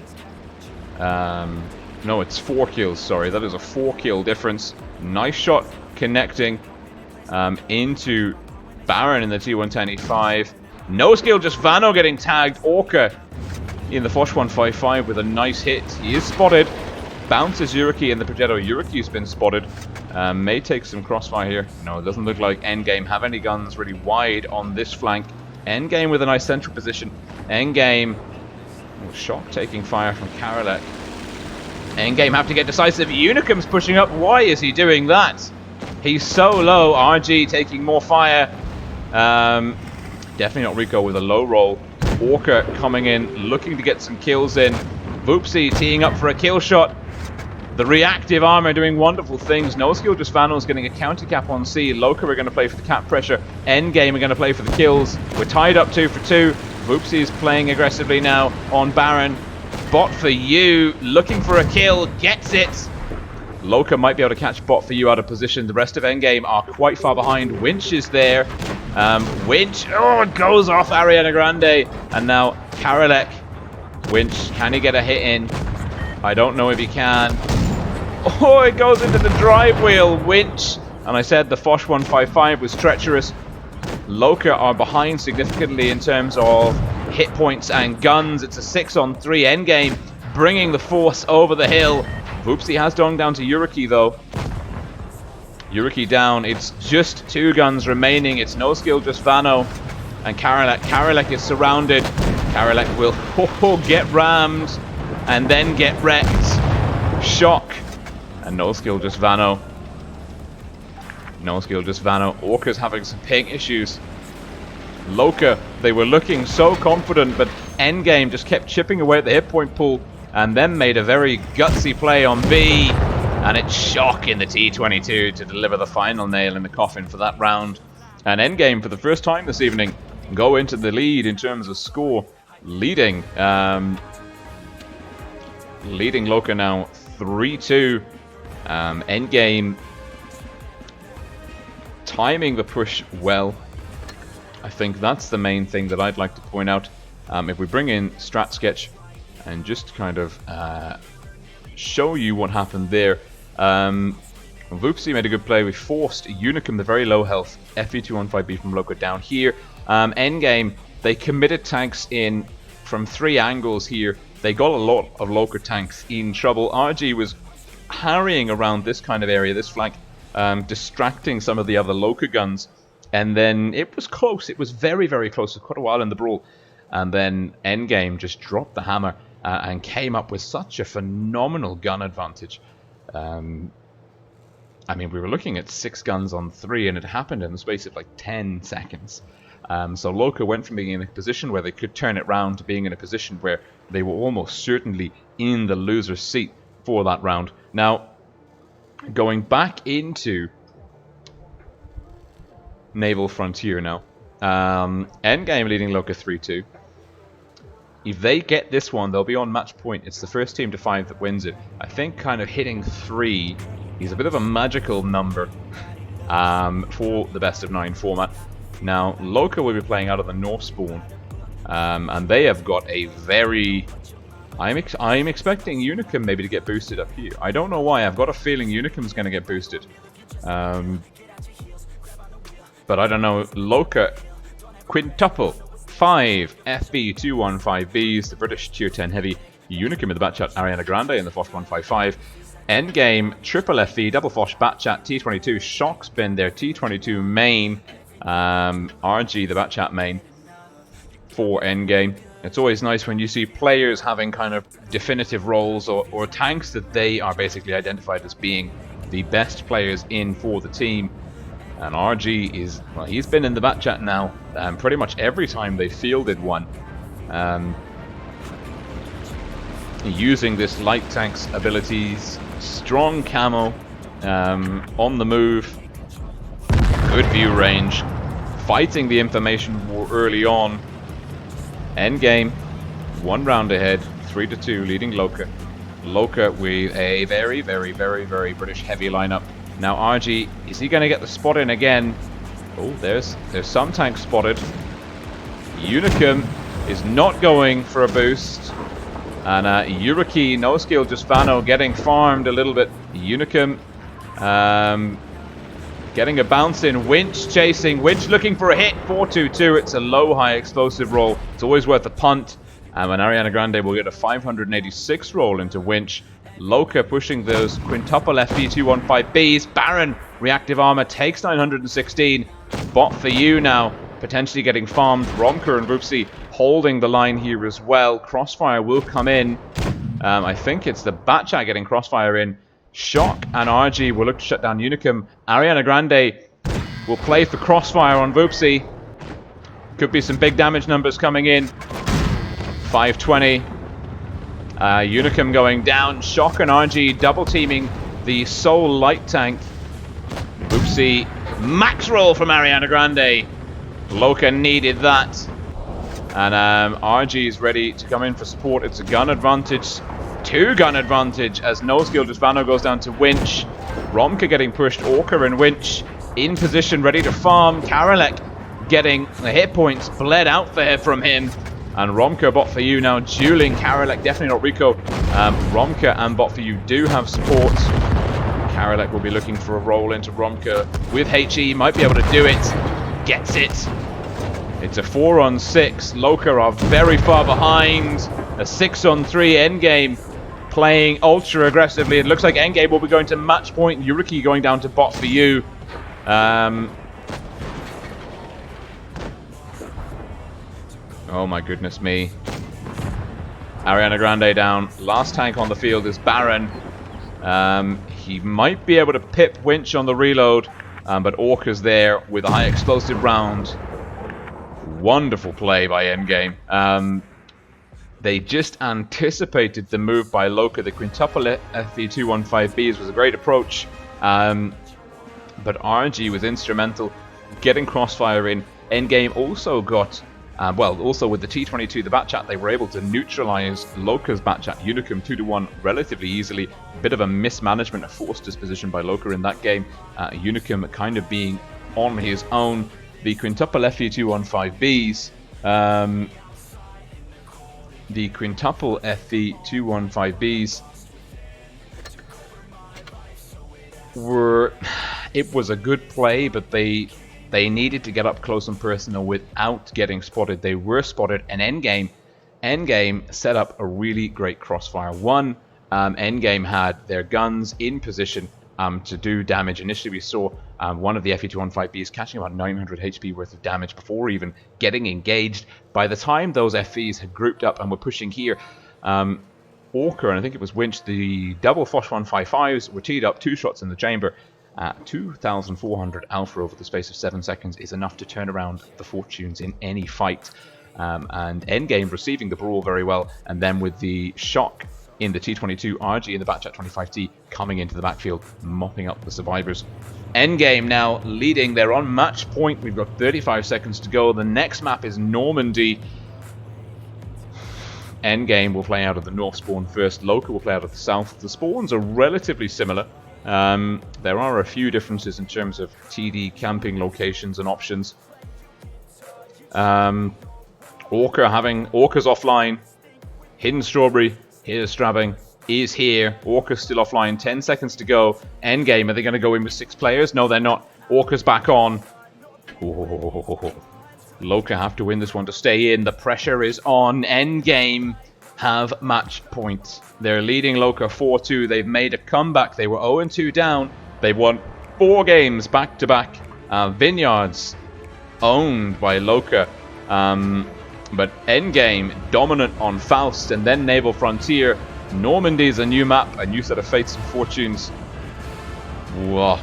Speaker 2: No, it's 4 kills, sorry. That is a 4 kill difference. Nice shot connecting into Baron in the T110E5. No skill, just Vano getting tagged. Orca in the Foch 155 with a nice hit. He is spotted. Bounces Yuriki in the Progetto. Yuriki's been spotted. May take some crossfire here. No, it doesn't look like Endgame have any guns really wide on this flank. Endgame with a nice central position. Endgame. Oh, Shock taking fire from Karalek. Endgame have to get decisive. Unicum's pushing up. Why is he doing that? He's so low. RG taking more fire. Definitely not Rico with a low roll. Orca coming in, looking to get some kills in. Voopsy teeing up for a kill shot. The reactive armor doing wonderful things. No skill, just Vanel's getting a counter cap on C. Loka are going to play for the cap pressure. Endgame are going to play for the kills. We're tied up 2 for 2. Voopsy is playing aggressively now on Baron. Bot for you, looking for a kill, gets it. Loka might be able to catch Bot for you out of position. The rest of Endgame are quite far behind. Winch is there. Winch, oh, it goes off Ariana Grande. And now Karalek. Winch, can he get a hit in? I don't know if he can. Oh, it goes into the drive wheel. Winch. And I said the Foch 155 was treacherous. Loka are behind significantly in terms of hit points and guns. It's a 6-on-3 endgame, bringing the force over the hill. Voopsy has gone down to Yuriki though. Yuriki down. It's just 2 guns remaining. It's no skill, just Vano and Karalek. Karalek is surrounded. Karalek will get rammed and then get wrecked. Shock. And no skill, just Vano. No skill, just Vano. Orca's having some ping issues. Loka, they were looking so confident, but Endgame just kept chipping away at the hit point pool and then made a very gutsy play on B. And it's Shock in the T22 to deliver the final nail in the coffin for that round. And Endgame, for the first time this evening, go into the lead in terms of score. Leading Loka now 3-2. Endgame timing the push well. I think that's the main thing that I'd like to point out. If we bring in Strat Sketch and just kind of show you what happened there. Voopsy made a good play. We forced Unicum, the very low health FE215B from Loka down here. Endgame, they committed tanks in from 3 angles here. They got a lot of Loka tanks in trouble. RG was harrying around this kind of area, this flank, distracting some of the other Loka guns. And then it was close. It was very, very close for quite a while in the brawl. And then Endgame just dropped the hammer and came up with such a phenomenal gun advantage. I mean, we were looking at 6 guns on 3, and it happened in the space of like 10 seconds. So WoT went from being in a position where they could turn it round to being in a position where they were almost certainly in the loser's seat for that round. Now, going back into Naval Frontier now. Endgame leading WoT 3-2. If they get this one, they'll be on match point. It's the first team to 5 that wins it. I think kind of hitting 3 is a bit of a magical number for the best of 9 format. Now, WoT will be playing out of the North Spawn, and they have got a very... I'm expecting Unicum maybe to get boosted up here. I don't know why. I've got a feeling Unicum's going to get boosted. But I don't know. WoT quintuple 5 FB215Bs, the British tier 10 heavy. Unicum with the Batchat Ariana Grande in the Foch 155. Endgame triple FV double Foch Batchat T22 shock spin their T22 main. RG the Batchat main for Endgame. It's always nice when you see players having kind of definitive roles or tanks that they are basically identified as being the best players in for the team. And RG is, well, he's been in the Batchat now pretty much every time they fielded one. Using this light tank's abilities, strong camo, on the move, good view range, fighting the information war early on. Endgame, 1 round ahead, 3-2, leading WoT. WoT with a very, very, very, very British heavy lineup. Now RG, is he going to get the spot in again? Oh, there's some tanks spotted. Unicum is not going for a boost. And Yuriki, no skill, just Vano getting farmed a little bit. Unicum getting a bounce in. Winch chasing. Winch looking for a hit. 4-2-2. It's a low high explosive roll. It's always worth a punt. And Ariana Grande will get a 586 roll into Winch. WoT pushing those quintuple FV215Bs. Baron reactive armor takes 916. Bot for you now. Potentially getting farmed. Romker and Boopsy holding the line here as well. Crossfire will come in. I think it's the Batchat getting Crossfire in. Shock and RG will look to shut down Unicum. Ariana Grande will play for Crossfire on Boopsy. Could be some big damage numbers coming in. 520. Unicum going down. Shock and RG double teaming the Soul Light Tank. Boopsy. Max roll from Ariana Grande. WoT needed that. And RG is ready to come in for support. It's a gun advantage. 2 gun advantage as no skill. Just Vano goes down to Winch. Romka getting pushed. Orca and Winch in position, ready to farm. Karalek getting the hit points bled out from him. And Romka, bot for you now dueling Karalek. Definitely not Rico. Romka and bot for you do have support. Karalek will be looking for a roll into Romka with HE. Might be able to do it. Gets it. It's a 4-on-6. WoT are very far behind. A 6-on-3 endgame playing ultra aggressively. It looks like endgame will be going to match point. Yuriki going down to bot for you. Oh my goodness me. Ariana Grande down. Last tank on the field is Baron. He might be able to pip Winch on the reload, but Orca's there with a high explosive round. Wonderful play by Endgame. They just anticipated the move by WoT. The quintuple FV215Bs was a great approach, but RG was instrumental getting Crossfire in. Endgame also got, also with the T22, the Batchat, they were able to neutralize WoT's Batchat Unicum 2-1 relatively easily. Bit of a mismanagement, a forced disposition by WoT in that game. Unicum kind of being on his own. The quintuple FV215Bs, the quintuple FV215Bs were, it was a good play, but they needed to get up close and personal without getting spotted. They were spotted, and Endgame set up a really great crossfire. Endgame had their guns in position to do damage. Initially we saw one of the FE215Bs catching about 900 HP worth of damage before even getting engaged. By the time those FEs had grouped up and were pushing here, Orca, and I think it was Winch, the double Foch 155s were teed up, 2 shots in the chamber. 2,400 alpha over the space of 7 seconds is enough to turn around the fortunes in any fight. And Endgame receiving the brawl very well, and then with the shock in the T-22, RG in the Batchat 25T coming into the backfield, mopping up the survivors. Endgame now leading, they're on match point, we've got 35 seconds to go. The next map is Normandy. Endgame will play out of the north spawn first, Loka will play out of the south. The spawns are relatively similar. There are a few differences in terms of TD camping locations and options. Orca's offline. Hidden Strawberry, here's Strabbing, is here. Orca's still offline, 10 seconds to go. Endgame, are they going to go in with 6 players? No, they're not. Orca's back on. Oh. Loka have to win this one to stay in. The pressure is on. Endgame have match point. They're leading Loka 4-2. They've made a comeback. They were 0-2 down. They've won 4 games back-to-back. Vineyards owned by Loka. But Endgame dominant on Faust, and then Naval Frontier. Normandy's a new map, a new set of fates and fortunes. Whoa.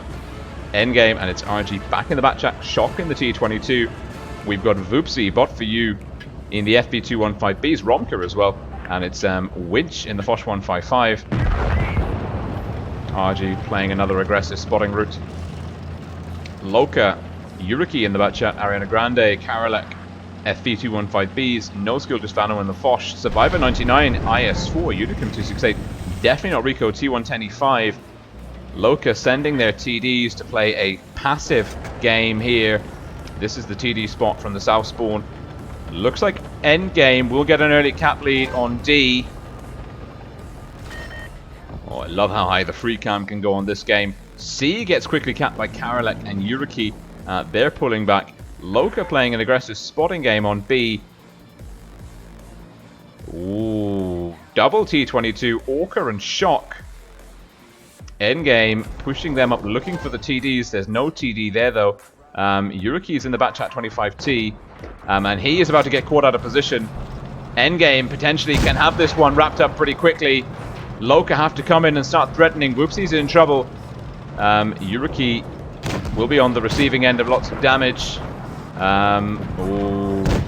Speaker 2: Endgame, and it's RG back in the Batchat. Shock in the T-22. We've got Voopsy, bot for you, in the FB215B's Romker as well. And it's Winch in the Foch 155. RG playing another aggressive spotting route. Loka, Yuriki in the Batchat, Ariana Grande, Karalek, FB215B's, No Skill Just Vano in the Foch, Survivor 99, IS4, Unicum 268, definitely not Rico, T110E5. Loka sending their TDs to play a passive game here. This is the TD spot from the south spawn. Looks like Endgame will get an early cap lead on D. Oh, I love how high the free cam can go on this game. C gets quickly capped by Karalek and Yuriki. They're pulling back. Loka playing an aggressive spotting game on B. Ooh, double T22, Orca and Shock. Endgame pushing them up, looking for the TDs. There's no TD there though. Yuriki's in the Batchat 25T, and he is about to get caught out of position. Endgame potentially can have this one wrapped up pretty quickly. Loka have to come in and start threatening. Whoopsie's in trouble. Yuriki will be on the receiving end of lots of damage.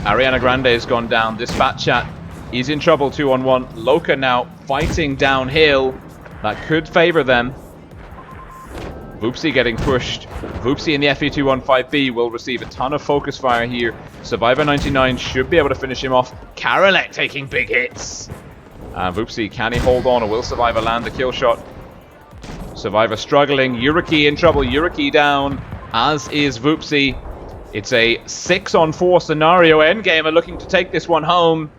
Speaker 2: Ariana Grande has gone down. This Batchat is in trouble 2-on-1. Loka now fighting downhill. That could favor them. Voopsy getting pushed. Voopsy in the FE215B will receive a ton of focus fire here. Survivor 99 should be able to finish him off. Karalek taking big hits. Voopsy, can he hold on or will Survivor land the kill shot? Survivor struggling. Yuriki in trouble. Yuriki down, as is Voopsy. It's a 6-on-4 scenario. Endgame are looking to take this one home.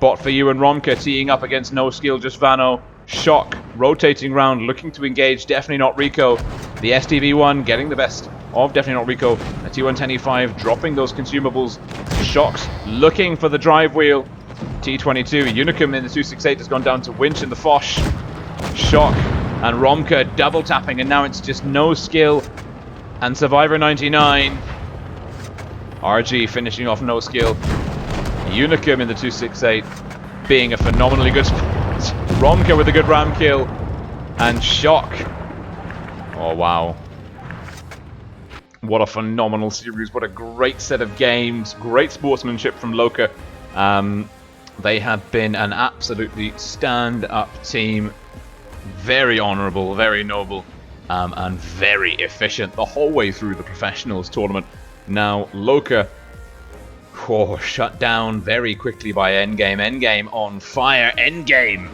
Speaker 2: Bot for you and Romka teeing up against No Skill Just Vano. Shock rotating round, looking to engage. Definitely not Rico. The STV1 getting the best of Definitely not Rico. A T110E5 dropping those consumables. Shock's looking for the drive wheel. T22 Unicum in the 268 has gone down to Winch in the Foch. Shock and Romka double tapping, and now it's just No Skill and Survivor 99. RG finishing off No Skill. Unicum in the 268 being a phenomenally good Romka with a good ram kill, and Shock. Oh wow, what a phenomenal series, what a great set of games, great sportsmanship from Loka. They have been an absolutely stand-up team, very honourable, very noble, and very efficient the whole way through the professionals tournament. Now Loka, shut down very quickly by Endgame. Endgame on fire. Endgame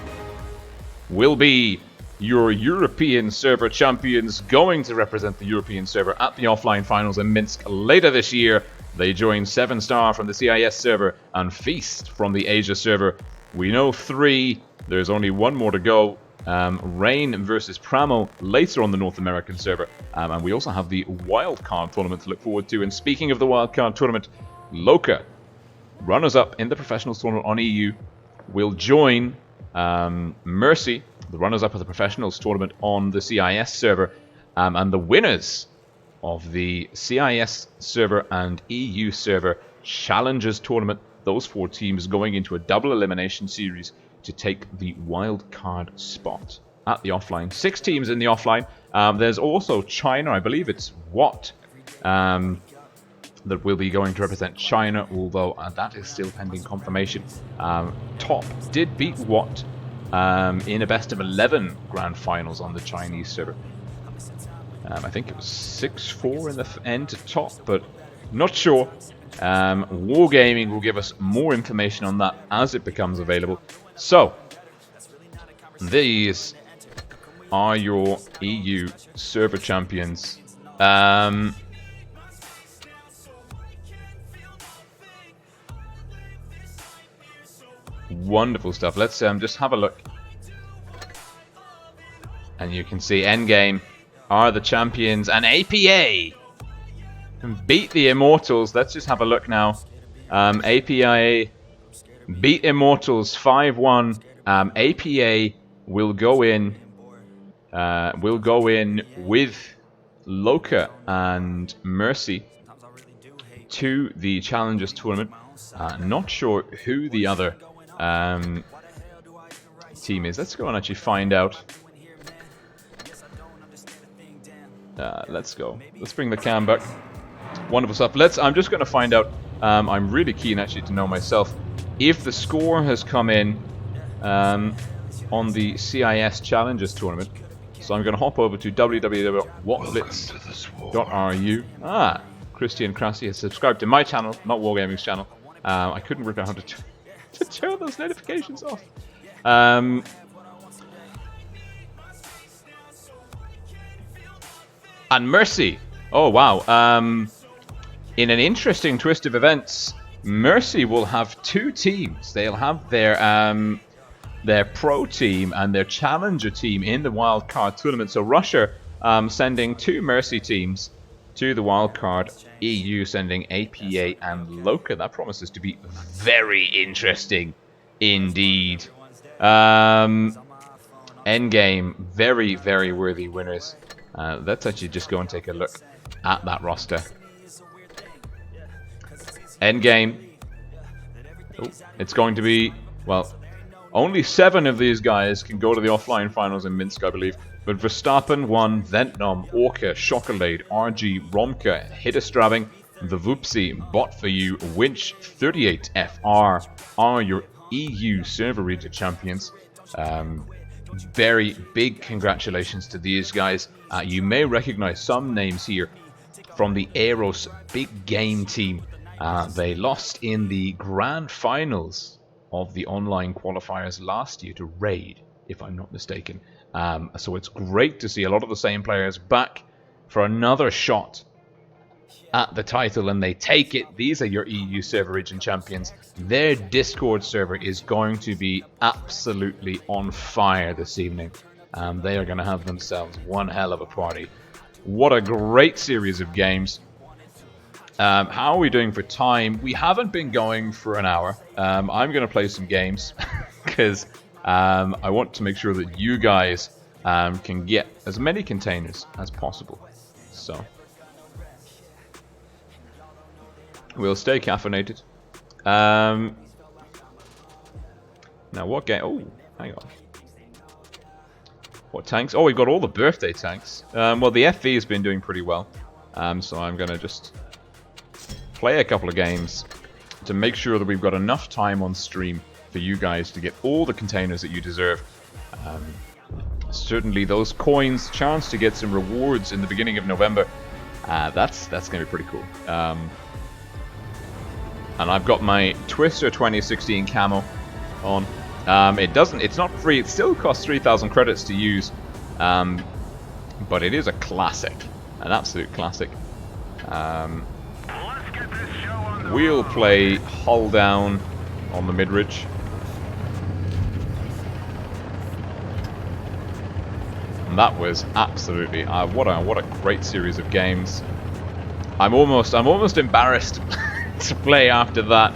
Speaker 2: will be your European server champions, going to represent the European server at the offline finals in Minsk later this year. They join 7-Star from the CIS server and Feast from the Asia server. We know 3, there's only 1 more to go. Rain versus Pramo later on the North American server. And we also have the wildcard tournament to look forward to. And speaking of the wildcard tournament, Loka, runners-up in the professionals tournament on EU, will join Mercy, the runners-up of the professionals tournament on the CIS server, and the winners of the CIS server and EU server Challengers tournament those 4 teams going into a double elimination series to take the wild card spot at the offline. 6 teams in the offline. There's also China, I believe it's WoT, that will be going to represent China, although that is still pending confirmation. Top did beat WoT in a best of 11 grand finals on the Chinese server. I think it was 6-4 in the end to Top, but not sure. Wargaming will give us more information on that as it becomes available. So, these are your EU server champions. Wonderful stuff. Let's just have a look. And you can see Endgame are the champions, and APA beat the Immortals. Let's just have a look now. APA beat Immortals 5-1. APA will go in with Loka and Mercy to the Challengers tournament. Not sure who the other team is. Let's go and actually find out. Let's go. Let's bring the cam back. Wonderful stuff. I'm just going to find out. I'm really keen actually to know myself if the score has come in on the CIS Challengers tournament. So I'm going to hop over to www.wotblitz.ru. Christian Krasi has subscribed to my channel, not Wargaming's channel. I couldn't work out how to turn those notifications off. And Mercy. Oh, wow. In an interesting twist of events, Mercy will have 2 teams. They'll have their pro team and their challenger team in the wildcard tournament. So Russia sending 2 Mercy teams to the wildcard. EU sending APA and Loka. That promises to be very interesting indeed. Endgame, very, very worthy winners. Let's actually just go and take a look at that roster. Endgame. Oh, it's going to be, well, only 7 of these guys can go to the offline finals in Minsk, I believe. But Verstappen won, Ventnam, Orca, Chocolade, RG, Romka, Hidestrabbing, The Vupsi, Bot for You, Winch, 38FR are your EU server region champions. Very big congratulations to these guys. You may recognize some names here from the Eros Big Game team. They lost in the grand finals of the online qualifiers last year to Raid, if I'm not mistaken. So it's great to see a lot of the same players back for another shot at the title, and they take it. These are your EU server region champions. Their Discord server is going to be absolutely on fire this evening. They are going to have themselves one hell of a party. What a great series of games. How are we doing for time? We haven't been going for an hour. I'm going to play some games because I want to make sure that you guys can get as many containers as possible. So we'll stay caffeinated. Now what game? Oh, hang on. What tanks? Oh, we've got all the birthday tanks. Well, the FV has been doing pretty well. So I'm going to just play a couple of games to make sure that we've got enough time on stream for you guys to get all the containers that you deserve. Certainly those coins, chance to get some rewards in the beginning of November. That's going to be pretty cool. And I've got my Twister 2016 camo on. It's not free. It still costs 3,000 credits to use. But it is a classic. An absolute classic. We'll play hull down on the mid-ridge. And that was absolutely what a great series of games. I'm almost embarrassed to play after that.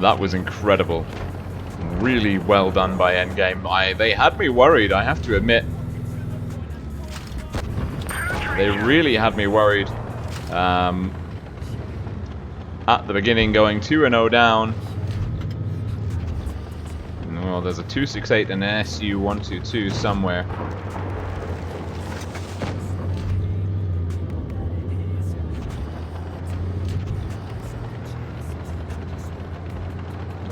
Speaker 2: That was incredible. Really well done by Endgame. They had me worried, I have to admit. They really had me worried. at the beginning, going 2-0 down. Well, there's a 268 and an SU-122 somewhere.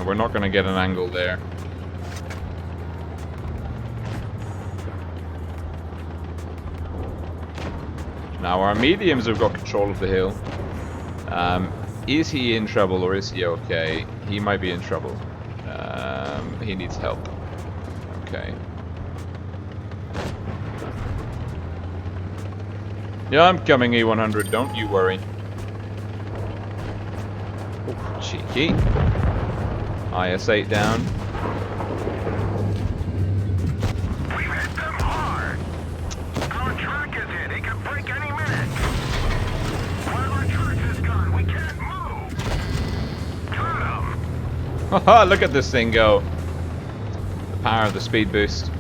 Speaker 2: We're not going to get an angle there. Now our mediums have got control of the hill. Is he in trouble or is he okay? He might be in trouble. He needs help. Okay. Yeah, I'm coming, E100. Don't you worry. Oh, cheeky. IS-8 down.
Speaker 3: We've hit them hard. Our track is hit. It could break any minute. One of our troops is gone. We can't move. Got him.
Speaker 2: Haha, look at this thing go. The power of the speed boost.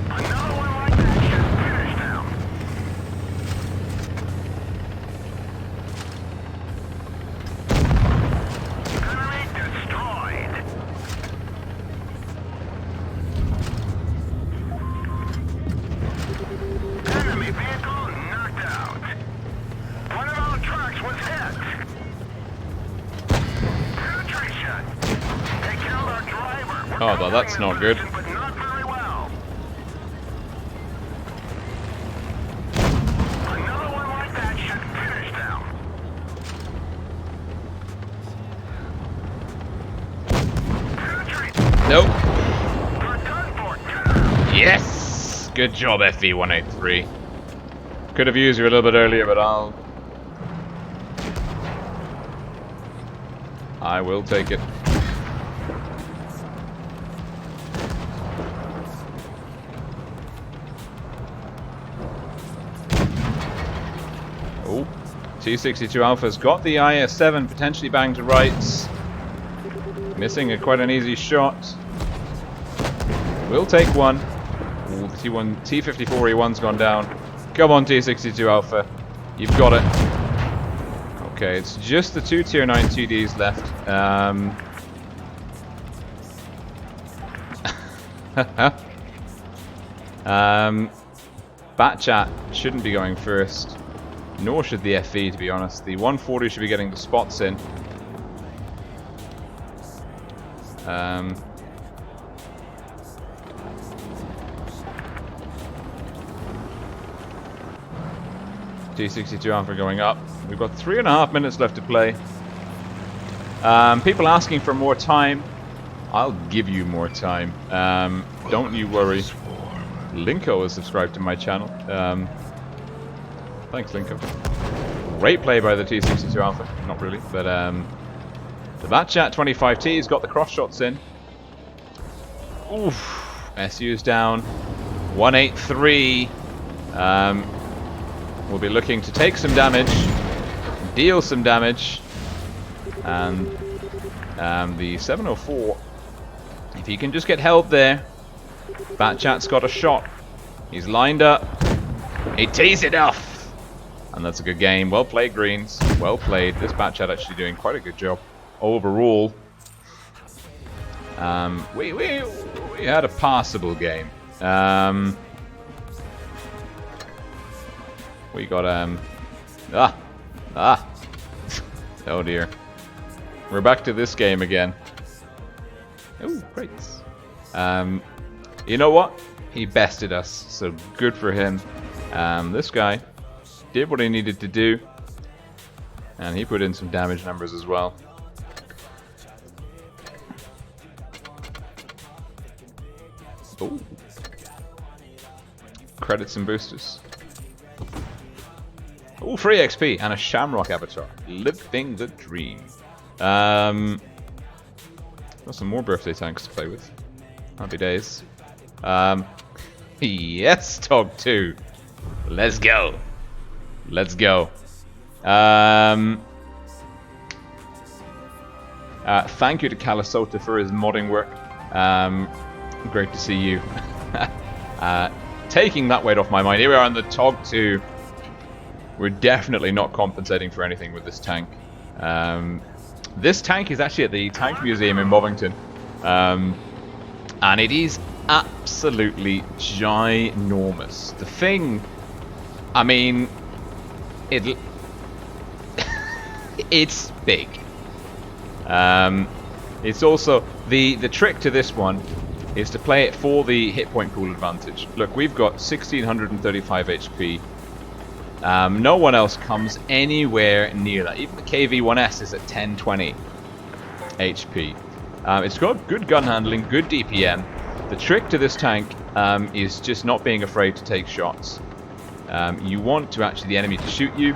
Speaker 3: Another one like that should finish them. Enemy destroyed. Enemy vehicle knocked out. One of our trucks was hit. Penetration. They killed our driver.
Speaker 2: Oh, well, that's not good.
Speaker 3: But not very well. Another one like that should finish them. Penetrate.
Speaker 2: Nope.
Speaker 3: They're done for.
Speaker 2: Yes! Good job, FV-183. Could have used you a little bit earlier, but I will take it. Oh, T-62 Alpha's got the IS-7 potentially banged to rights. Missing quite an easy shot. We'll take one. Ooh, T-54 E1's gone down. Come on, T-62 Alpha. You've got it. Okay, it's just the two Tier 9 TDs left. Batchat shouldn't be going first. Nor should the FV, to be honest. The 140 should be getting the spots in. T-62 Alpha going up. We've got 3.5 minutes left to play. People asking for more time. I'll give you more time. Don't you worry. Linko is subscribed to my channel. Thanks, Linko. Great play by the T-62 Alpha. Not really, but the Batchat 25T has got the cross shots in. Oof. SU's down. 183. We'll be looking to take some damage, deal some damage, and the 704, if he can just get help there. Batchat's got a shot. He's lined up. He tees it off. And that's a good game. Well played, Greens. Well played. This Batchat actually doing quite a good job overall. We had a passable game. We got oh dear. We're back to this game again. Oh, great. You know what? He bested us, so good for him. This guy did what he needed to do, and he put in some damage numbers as well. Oh. Credits and boosters. Oh, free XP and a Shamrock avatar. Living the dream. Got some more birthday tanks to play with. Happy days. Yes, Tog 2. Let's go. Let's go. Thank you to Calasota for his modding work. Great to see you. Taking that weight off my mind. Here we are on the Tog 2. We're definitely not compensating for anything with this tank. This tank is actually at the Tank Museum in Bovington. And it is absolutely ginormous. The thing, I mean, it's big. It's also, the trick to this one is to play it for the hit point pool advantage. Look, we've got 1635 HP. No one else comes anywhere near that. Even the KV-1S is at 1020 HP. It's got good gun handling, good DPM. The trick to this tank is just not being afraid to take shots. You want to actually the enemy to shoot you.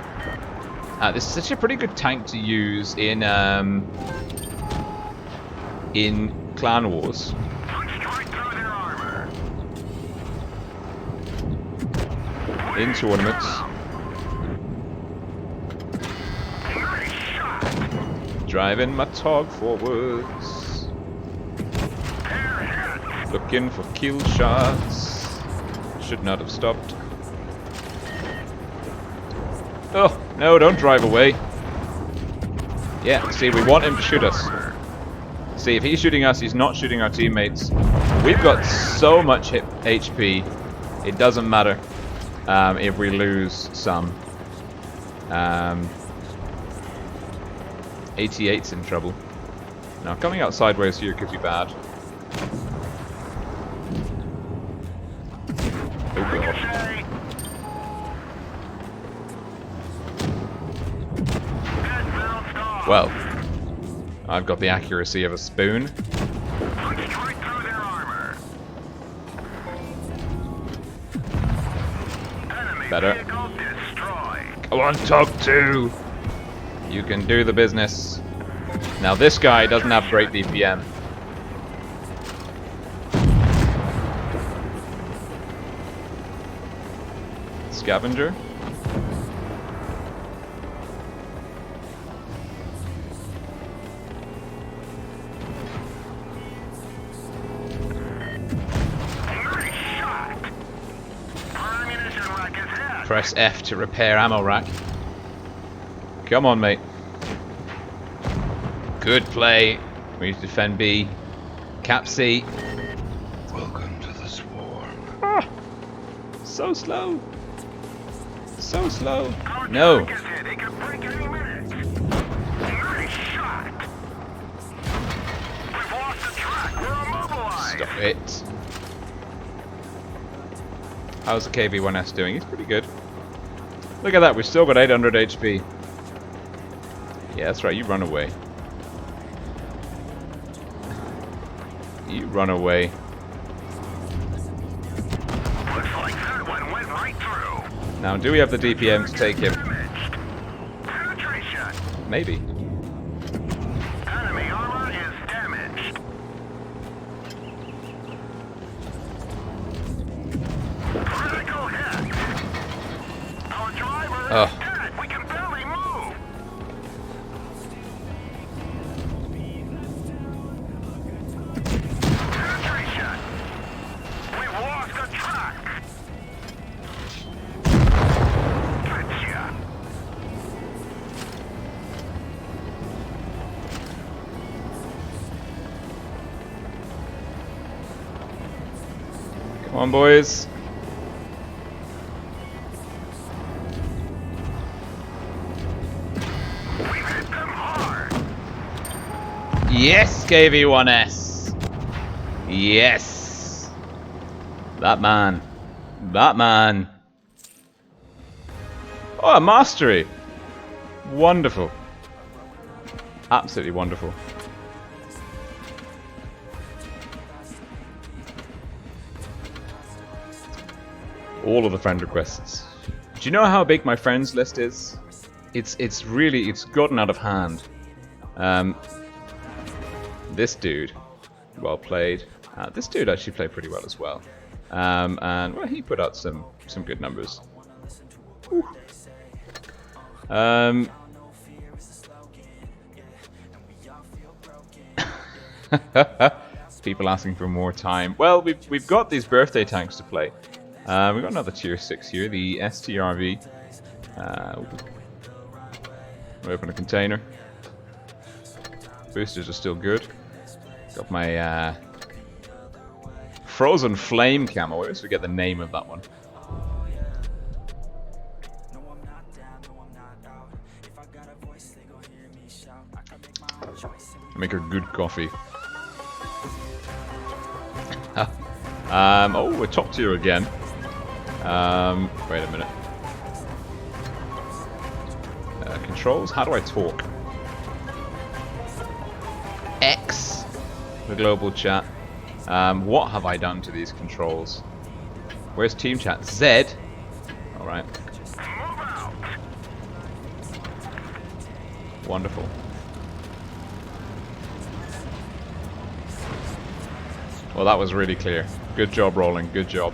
Speaker 2: This is such a pretty good tank to use in Clan Wars. In tournaments. Driving my Tog forwards. Looking for kill shots. Should not have stopped. Oh, no, don't drive away. Yeah, see, we want him to shoot us. See, if he's shooting us, he's not shooting our teammates. We've got so much HP, it doesn't matter if we lose some. 88's in trouble. Now, coming out sideways here could be bad. Oh god. Well, I've got the accuracy of a spoon. Better. Come on, Tog 2! You can do the business. Now this guy doesn't have great DPM. Scavenger. Press F to repair ammo rack. Come on, mate. Good play. We need to defend B. Cap C. Welcome to the swarm. Ah, so slow. So slow. No. Stop it. How's the KV-1S doing? He's pretty good. Look at that, we've still got 800 HP. Yeah, that's right, you run away. You run away.
Speaker 3: Looks like that one went right through.
Speaker 2: Now, do we have the DPM to take him?
Speaker 3: Penetration.
Speaker 2: Maybe.
Speaker 3: Enemy armor is damaged. Critical hit. Our driver is dead. We can barely move. Penetration. We've lost the track. Gotcha.
Speaker 2: Come on, boys. Yes, KV-1S. Yes. That man. That man. Oh, a mastery. Wonderful. Absolutely wonderful. All of the friend requests. Do you know how big my friends list is? It's really gotten out of hand. This dude, well played. This dude actually played pretty well as well. And well, he put out some good numbers. People asking for more time. Well, we've got these birthday tanks to play. We've got another tier 6 here, the STRV. Open a container. Boosters are still good. Got my Frozen Flame camo. I always forget the name of that one. Make a good coffee. Oh, we're top tier again. Wait a minute. Controls? How do I talk? X. The global chat. What have I done to these controls? Where's team chat? Z. Alright. Wonderful. Well, that was really clear. Good job, Rolling. Good job.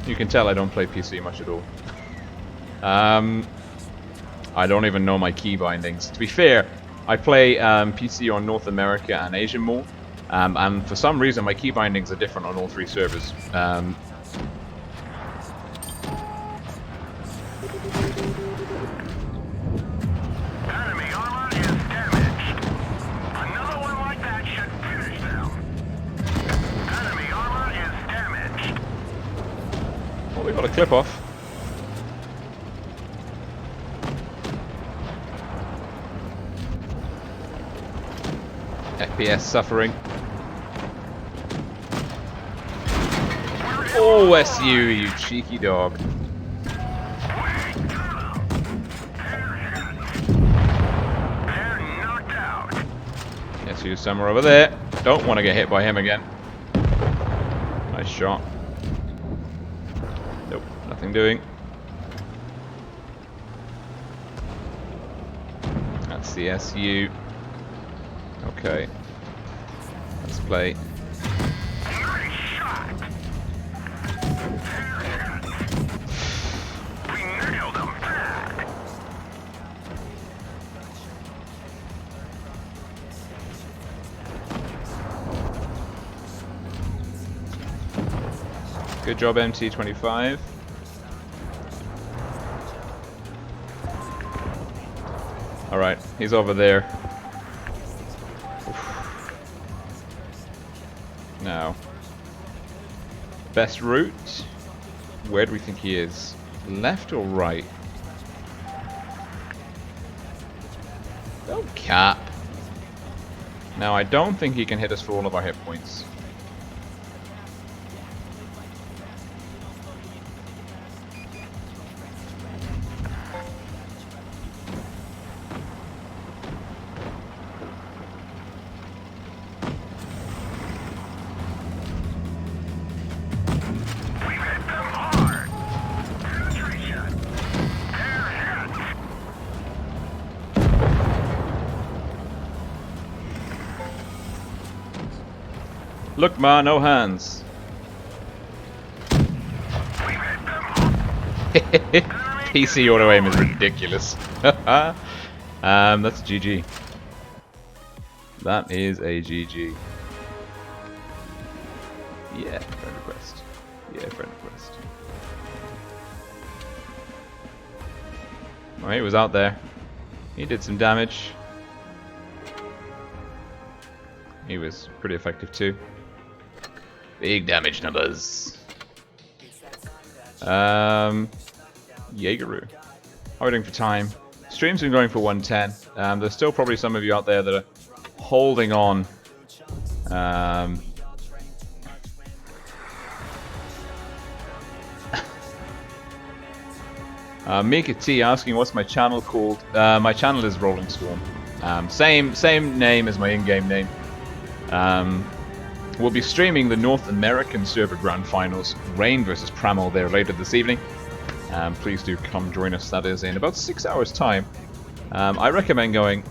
Speaker 2: You can tell I don't play PC much at all. I don't even know my key bindings. To be fair, I play PC on North America and Asia more. And for some reason, my key bindings are different on all three servers.
Speaker 3: Enemy armor is damaged. Another one like that should finish them. Enemy armor is damaged.
Speaker 2: Well, we got a clip off. FPS suffering. Oh, SU, you cheeky dog.
Speaker 3: They're knocked out.
Speaker 2: SU somewhere over there. Don't want to get hit by him again. Nice shot. Nope, nothing doing. That's the SU. Okay. Let's play.
Speaker 3: Nice shot. We nailed them bad.
Speaker 2: Good job, MT25. Alright, he's over there. Now, best route? Where do we think he is? Left or right? Don't cap. Now, I don't think he can hit us for all of our hit points. Look, ma, no hands. PC auto aim is ridiculous. That's a GG. That is a GG. Yeah, friend request. Yeah, friend request. Oh, he was out there. He did some damage. He was pretty effective too. Big damage numbers. Jaegeru. How are we doing for time? Stream's been going for 110. There's still probably some of you out there that are holding on. Mika T asking what's my channel called. My channel is Rolling Storm. Same name as my in-game name. We'll be streaming the North American server grand finals, Rain versus Pramel, there later this evening. Please do come join us. That is in about 6 hours' time. I recommend going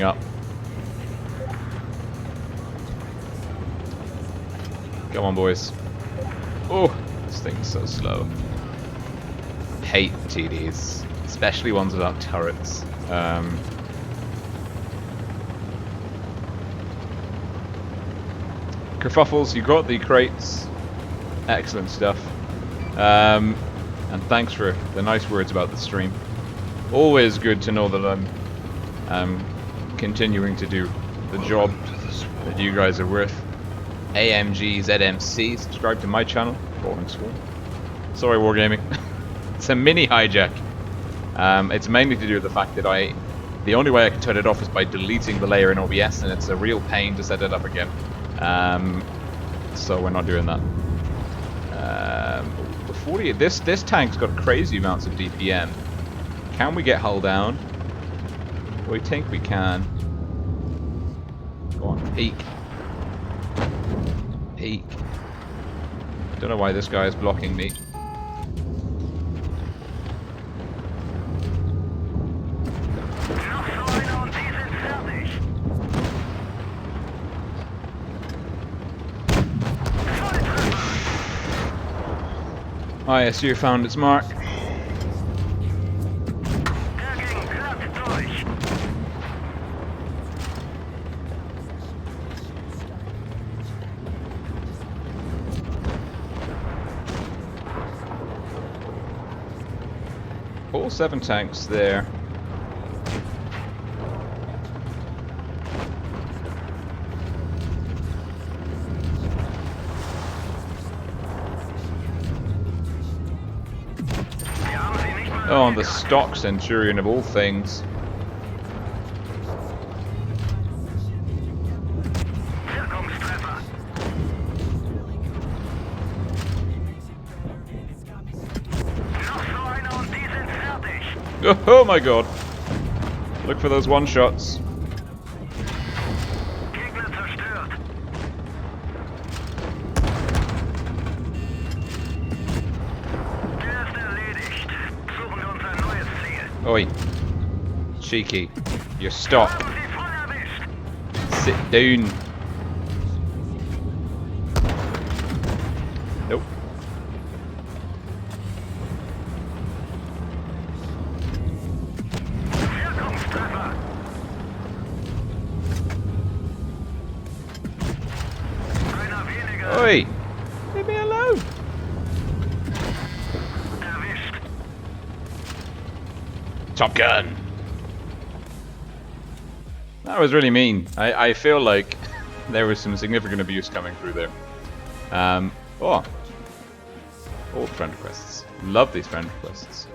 Speaker 2: up. Come on, boys. Oh, this thing's so slow. Hate TDs, especially ones without turrets. Kerfuffles, you got the crates. Excellent stuff. And thanks for the nice words about the stream. Always good to know that I'm continuing to do the job that you guys are worth. AMG ZMC, subscribe to my channel, Falling Swarm. Sorry, Wargaming. It's a mini hijack. It's mainly to do with the fact that the only way I can turn it off is by deleting the layer in OBS, and it's a real pain to set it up again. So we're not doing that. The 40. This tank's got crazy amounts of DPM. Can we get hull down? We think we can. Go on, peek. Peek. Don't know why this guy is blocking me. I see you found its mark. All 7 tanks there. Oh, and the stock Centurion of all things. Oh my god. Look for those one-shots. Oi. Cheeky. You're stock. Sit down. Nope. Oi! Leave me alone! Top Gun! That was really mean. I feel like there was some significant abuse coming through there. Oh. All friend requests. Love these friend requests.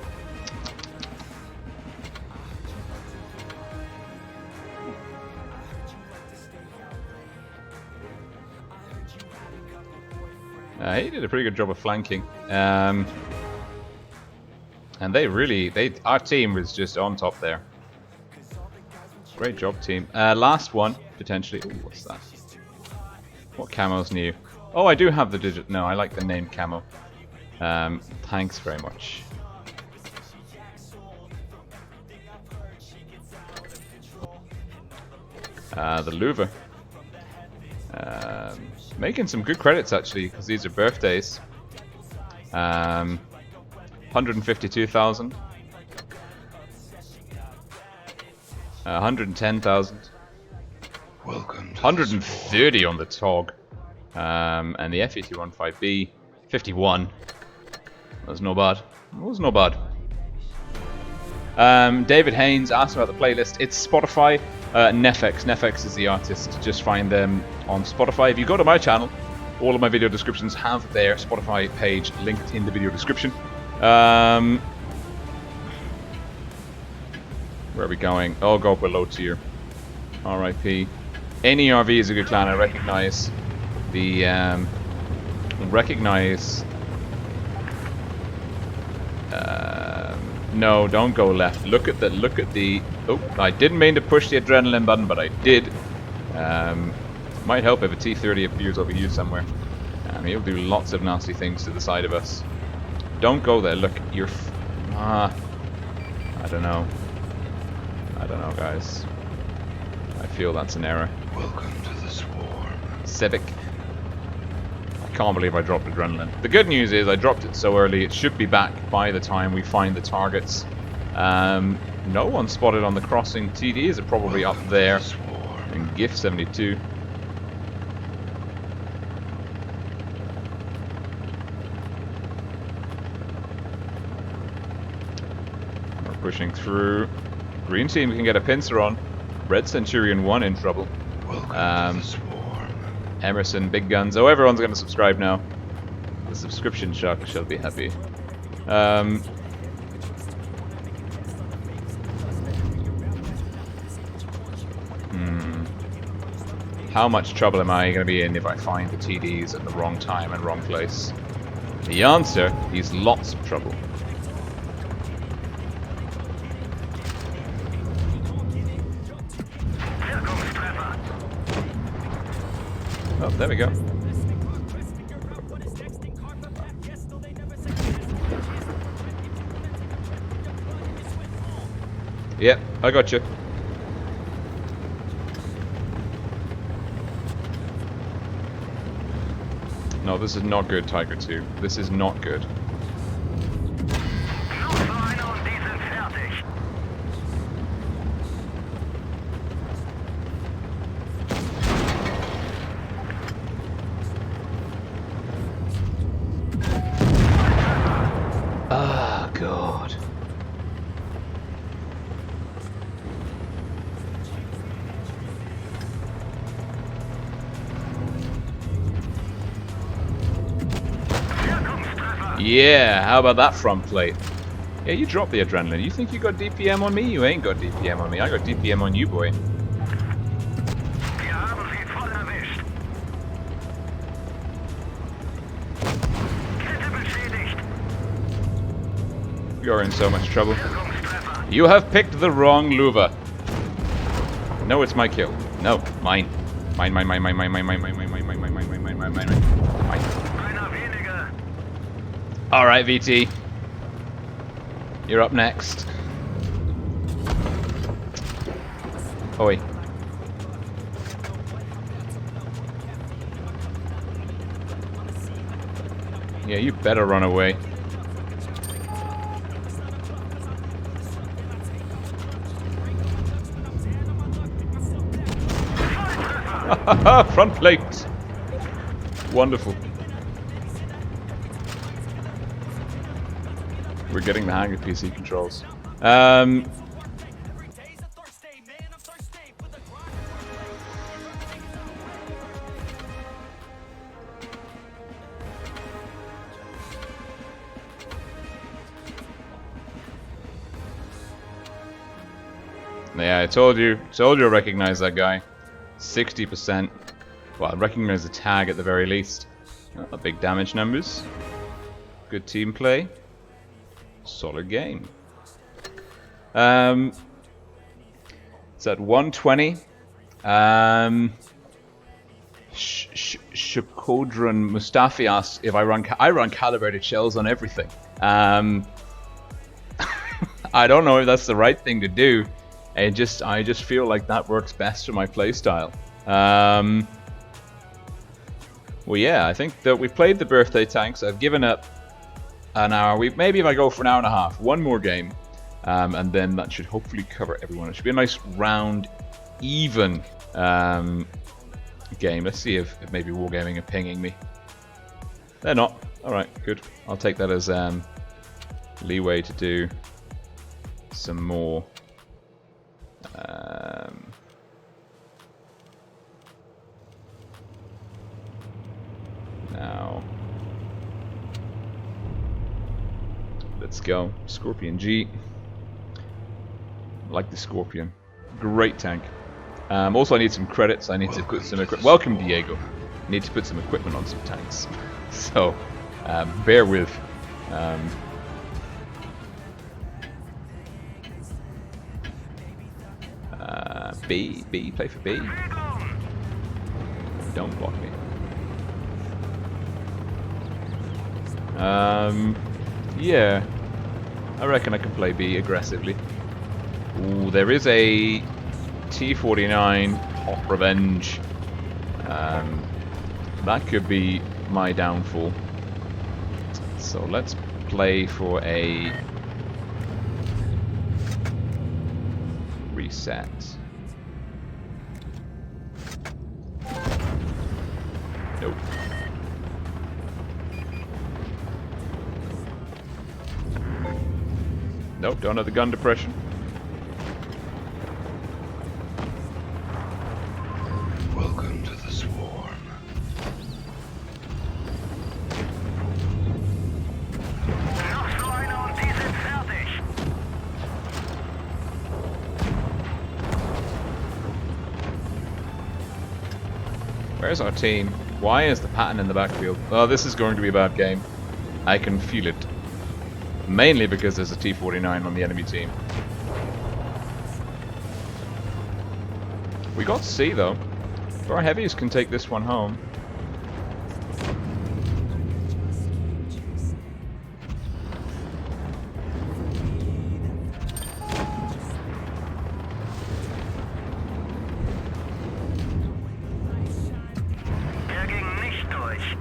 Speaker 2: He did a pretty good job of flanking. And our team was just on top there. Great job, team. Last one, potentially. Ooh, what's that? What camo's new? Oh, I do have the digit. No, I like the name camo. Thanks very much. The Louvre. Making some good credits actually, because these are birthdays. 152,000. 110,000.
Speaker 3: Welcome.
Speaker 2: 130 on the TOG. And the F-81-5B 51. That's no bad. It was no bad. David Haynes asked about the playlist. It's Spotify. Nefex. Nefex is the artist. Just find them on Spotify. If you go to my channel, all of my video descriptions have their Spotify page linked in the video description. Where are we going? Oh, go below tier. RIP. NERV is a good clan. I recognize the no, don't go left. Look at the oh, I didn't mean to push the adrenaline button, but I did. Might help if a T-30 appears over here somewhere. He'll do lots of nasty things to the side of us. Don't go there. Look, you're I don't know. I don't know, guys. I feel that's an error.
Speaker 3: Welcome to the swarm.
Speaker 2: Civic. I can't believe I dropped adrenaline. The good news is I dropped it so early, it should be back by the time we find the targets. No one spotted on the crossing. TDs are probably up there. And GIF 72. Pushing through. Green team can get a pincer on. Red Centurion 1 in trouble. Emerson, big guns. Oh, everyone's going to subscribe now. The subscription shark shall be happy. How much trouble am I going to be in if I find the TDs at the wrong time and wrong place? The answer is lots of trouble. Oh, there we go. Yep, I got you. No, this is not good, Tiger 2. This is not good. Ah, God. Yeah, how about that front plate? Yeah, you dropped the adrenaline. You think you got DPM on me? You ain't got DPM on me. I got DPM on you, boy. You're in so much trouble. You have picked the wrong Luva. No, it's my kill. No, mine. Mine. Alright, VT. You're up next. Oi. Yeah, you better run away. Front plate. Wonderful. We're getting the hang of PC controls. Yeah, I told you I recognize that guy. 60%. Well, I recognize the tag at the very least. Big damage numbers. Good team play. Solid game. It's at 120. Shakodran Mustafi asks if I run calibrated shells on everything. I don't know if that's the right thing to do. I just feel like that works best for my playstyle. Well, yeah, I think that we've played the birthday tanks. I've given up an hour. Maybe if I go for an hour and a half, one more game, and then that should hopefully cover everyone. It should be a nice round, even game. Let's see if maybe Wargaming are pinging me. They're not. All right, good. I'll take that as leeway to do some more. Now, let's go. Scorpion G. I like the Scorpion. Great tank. Also, I need some credits. I need to put some equipment. Welcome, Diego. I need to put some equipment on some tanks. So, bear with. B, play for B. Don't block me. Yeah. I reckon I can play B aggressively. Ooh, there is a T-49 Hot Revenge. That could be my downfall. So let's play for a reset. Nope. Nope, don't have the gun depression.
Speaker 4: Welcome to the swarm.
Speaker 3: Noch so einer und die sind fertig.
Speaker 2: Where's our team? Why is the pattern in the backfield? Oh, this is going to be a bad game. I can feel it. Mainly because there's a T-49 on the enemy team. We got C though. Our heavies can take this one home.
Speaker 3: Er ging nicht durch.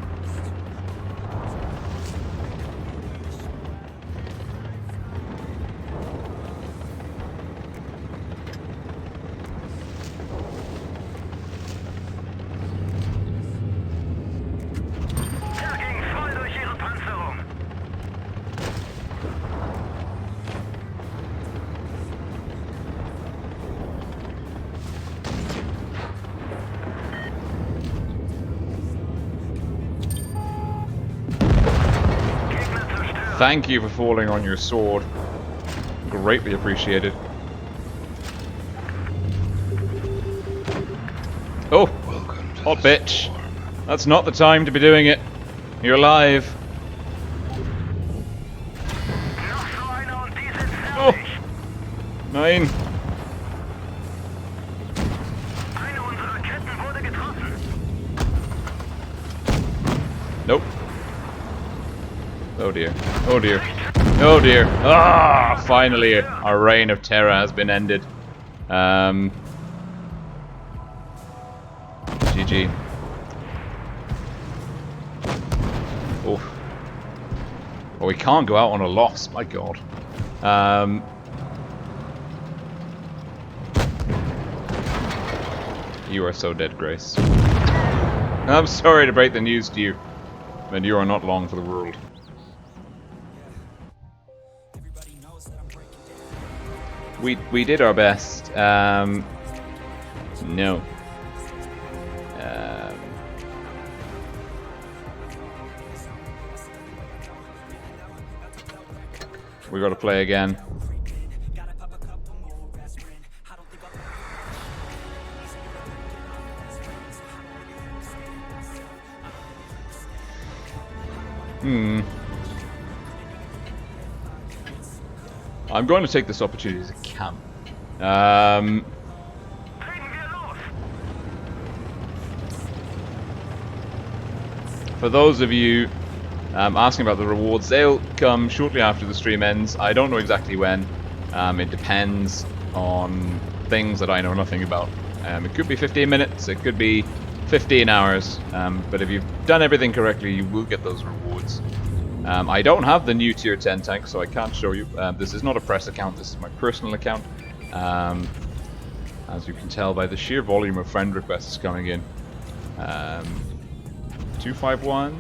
Speaker 3: Er ging voll durch ihre Panzerung. Gegner zerstört.
Speaker 2: Thank you for falling on your sword. Greatly appreciated. Oh,
Speaker 4: Welcome to
Speaker 2: hot
Speaker 4: the
Speaker 2: bitch.
Speaker 4: swarm.
Speaker 2: That's not the time to be doing it. You're alive.
Speaker 3: Noch so einer und die sind
Speaker 2: Oh,
Speaker 3: fertig.
Speaker 2: nein.
Speaker 3: Eine unserer Ketten wurde getroffen.
Speaker 2: Nope. Oh dear. Oh dear. Oh dear. Ah! Finally, our reign of terror has been ended. GG. Oh. Well, we can't go out on a loss. My God. You are so dead, Grace. I'm sorry to break the news to you, but you are not long for the world. We did our best. No. We got to play again. I'm going to take this opportunity to camp.
Speaker 3: Legen wir los.
Speaker 2: For those of you asking about the rewards, they'll come shortly after the stream ends. I don't know exactly when. It depends on things that I know nothing about. It could be 15 minutes, it could be 15 hours, but if you've done everything correctly, you will get those rewards. I don't have the new tier 10 tank, so I can't show you. This is not a press account, this is my personal account. As you can tell by the sheer volume of friend requests coming in. 251,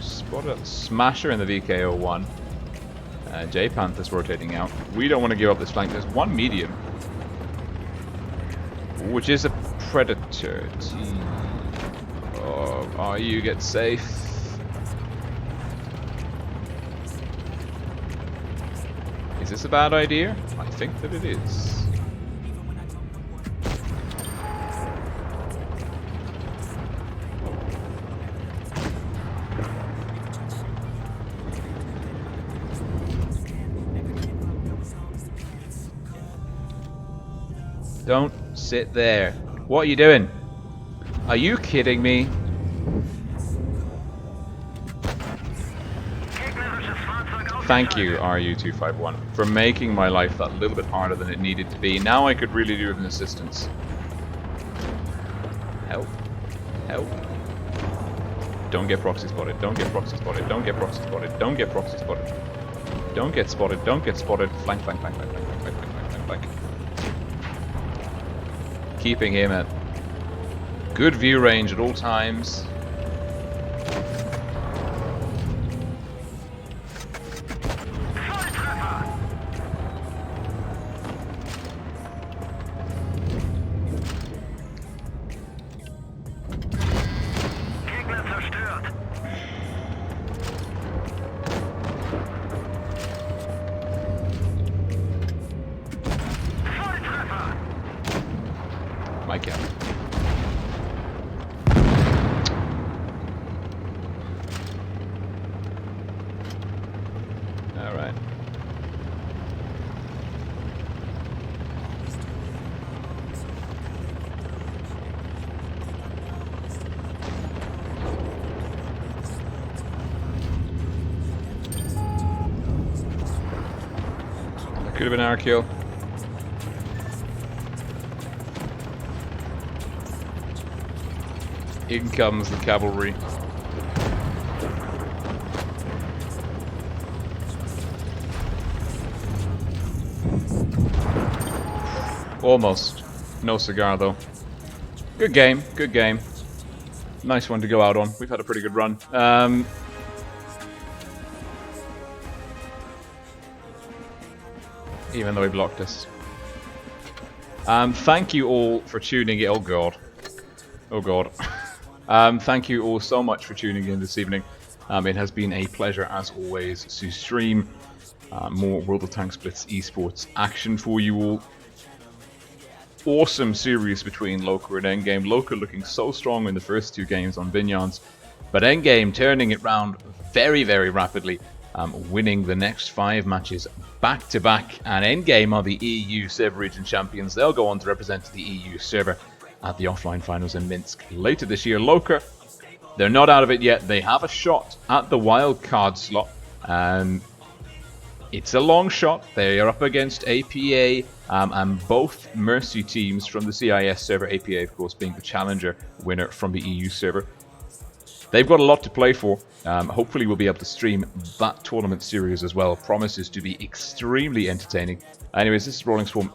Speaker 2: spotted a Smasher in the VK01. J-Panther's rotating out. We don't want to give up this flank. There's one medium, which is a Predator. Oh, you get safe. Is this a bad idea? I think that it is. Don't sit there. What are you doing? Are you kidding me? Thank you, RU251, for making my life that little bit harder than it needed to be. Now I could really do with an assistance. Help. Help. Don't get proxy spotted. Don't get proxy spotted. Don't get proxy spotted. Don't get proxy spotted. Don't get spotted. Don't get spotted. Flank, flank, flank, flank, flank, flank, flank, flank, flank, flank. Keeping him at good view range at all times. my kill. Alright. That could have been our kill. In comes the cavalry. Almost. No cigar though. Good game, good game. Nice one to go out on. We've had a pretty good run. Even though he blocked us. Thank you all for tuning in. Oh god. Oh god. Thank you all so much for tuning in this evening. It has been a pleasure as always to stream more World of Tanks Blitz esports action for you all. Awesome series between Loka and Endgame. Loka looking so strong in the first 2 games on Vineyards, but Endgame turning it round very, very rapidly, winning the next 5 matches back to back. And Endgame are the EU server region champions. They'll go on to represent the EU server at the offline finals in Minsk later this year. Loka, they're not out of it yet. They have a shot at the wild card slot. It's a long shot. They are up against APA and both Mercy teams from the CIS server, APA of course being the challenger winner from the EU server. They've got a lot to play for. Hopefully we'll be able to stream that tournament series as well. Promises to be extremely entertaining. Anyways, this is Rolling Swarm.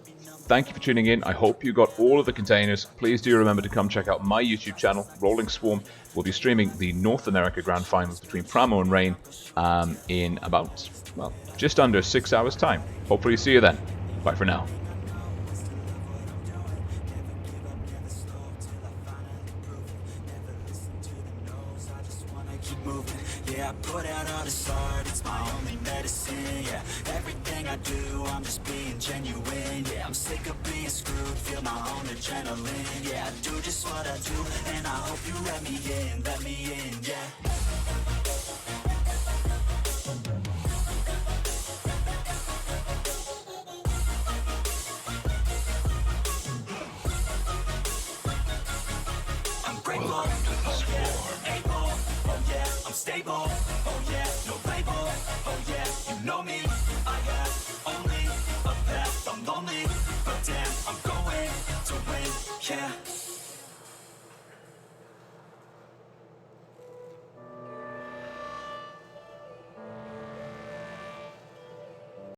Speaker 2: Thank you for tuning in. I hope you got all of the containers. Please do remember to come check out my YouTube channel, Rolling Swarm. We'll be streaming the North America Grand Finals between Pramo and Rain in about, well, just under 6 hours time. Hopefully see you then. Bye for now.
Speaker 1: Yeah, I put out all this art, it's my only medicine, yeah. Everything I do, I'm just being genuine, yeah. I'm sick of being screwed, feel my own adrenaline, yeah. I do just what I do, and I hope you let me in, yeah. I'm grateful, oh yeah, able, oh yeah, I'm stable, oh yeah, no label, oh yeah, you know me, I have only a path, I'm lonely, but damn, I'm going to win, yeah.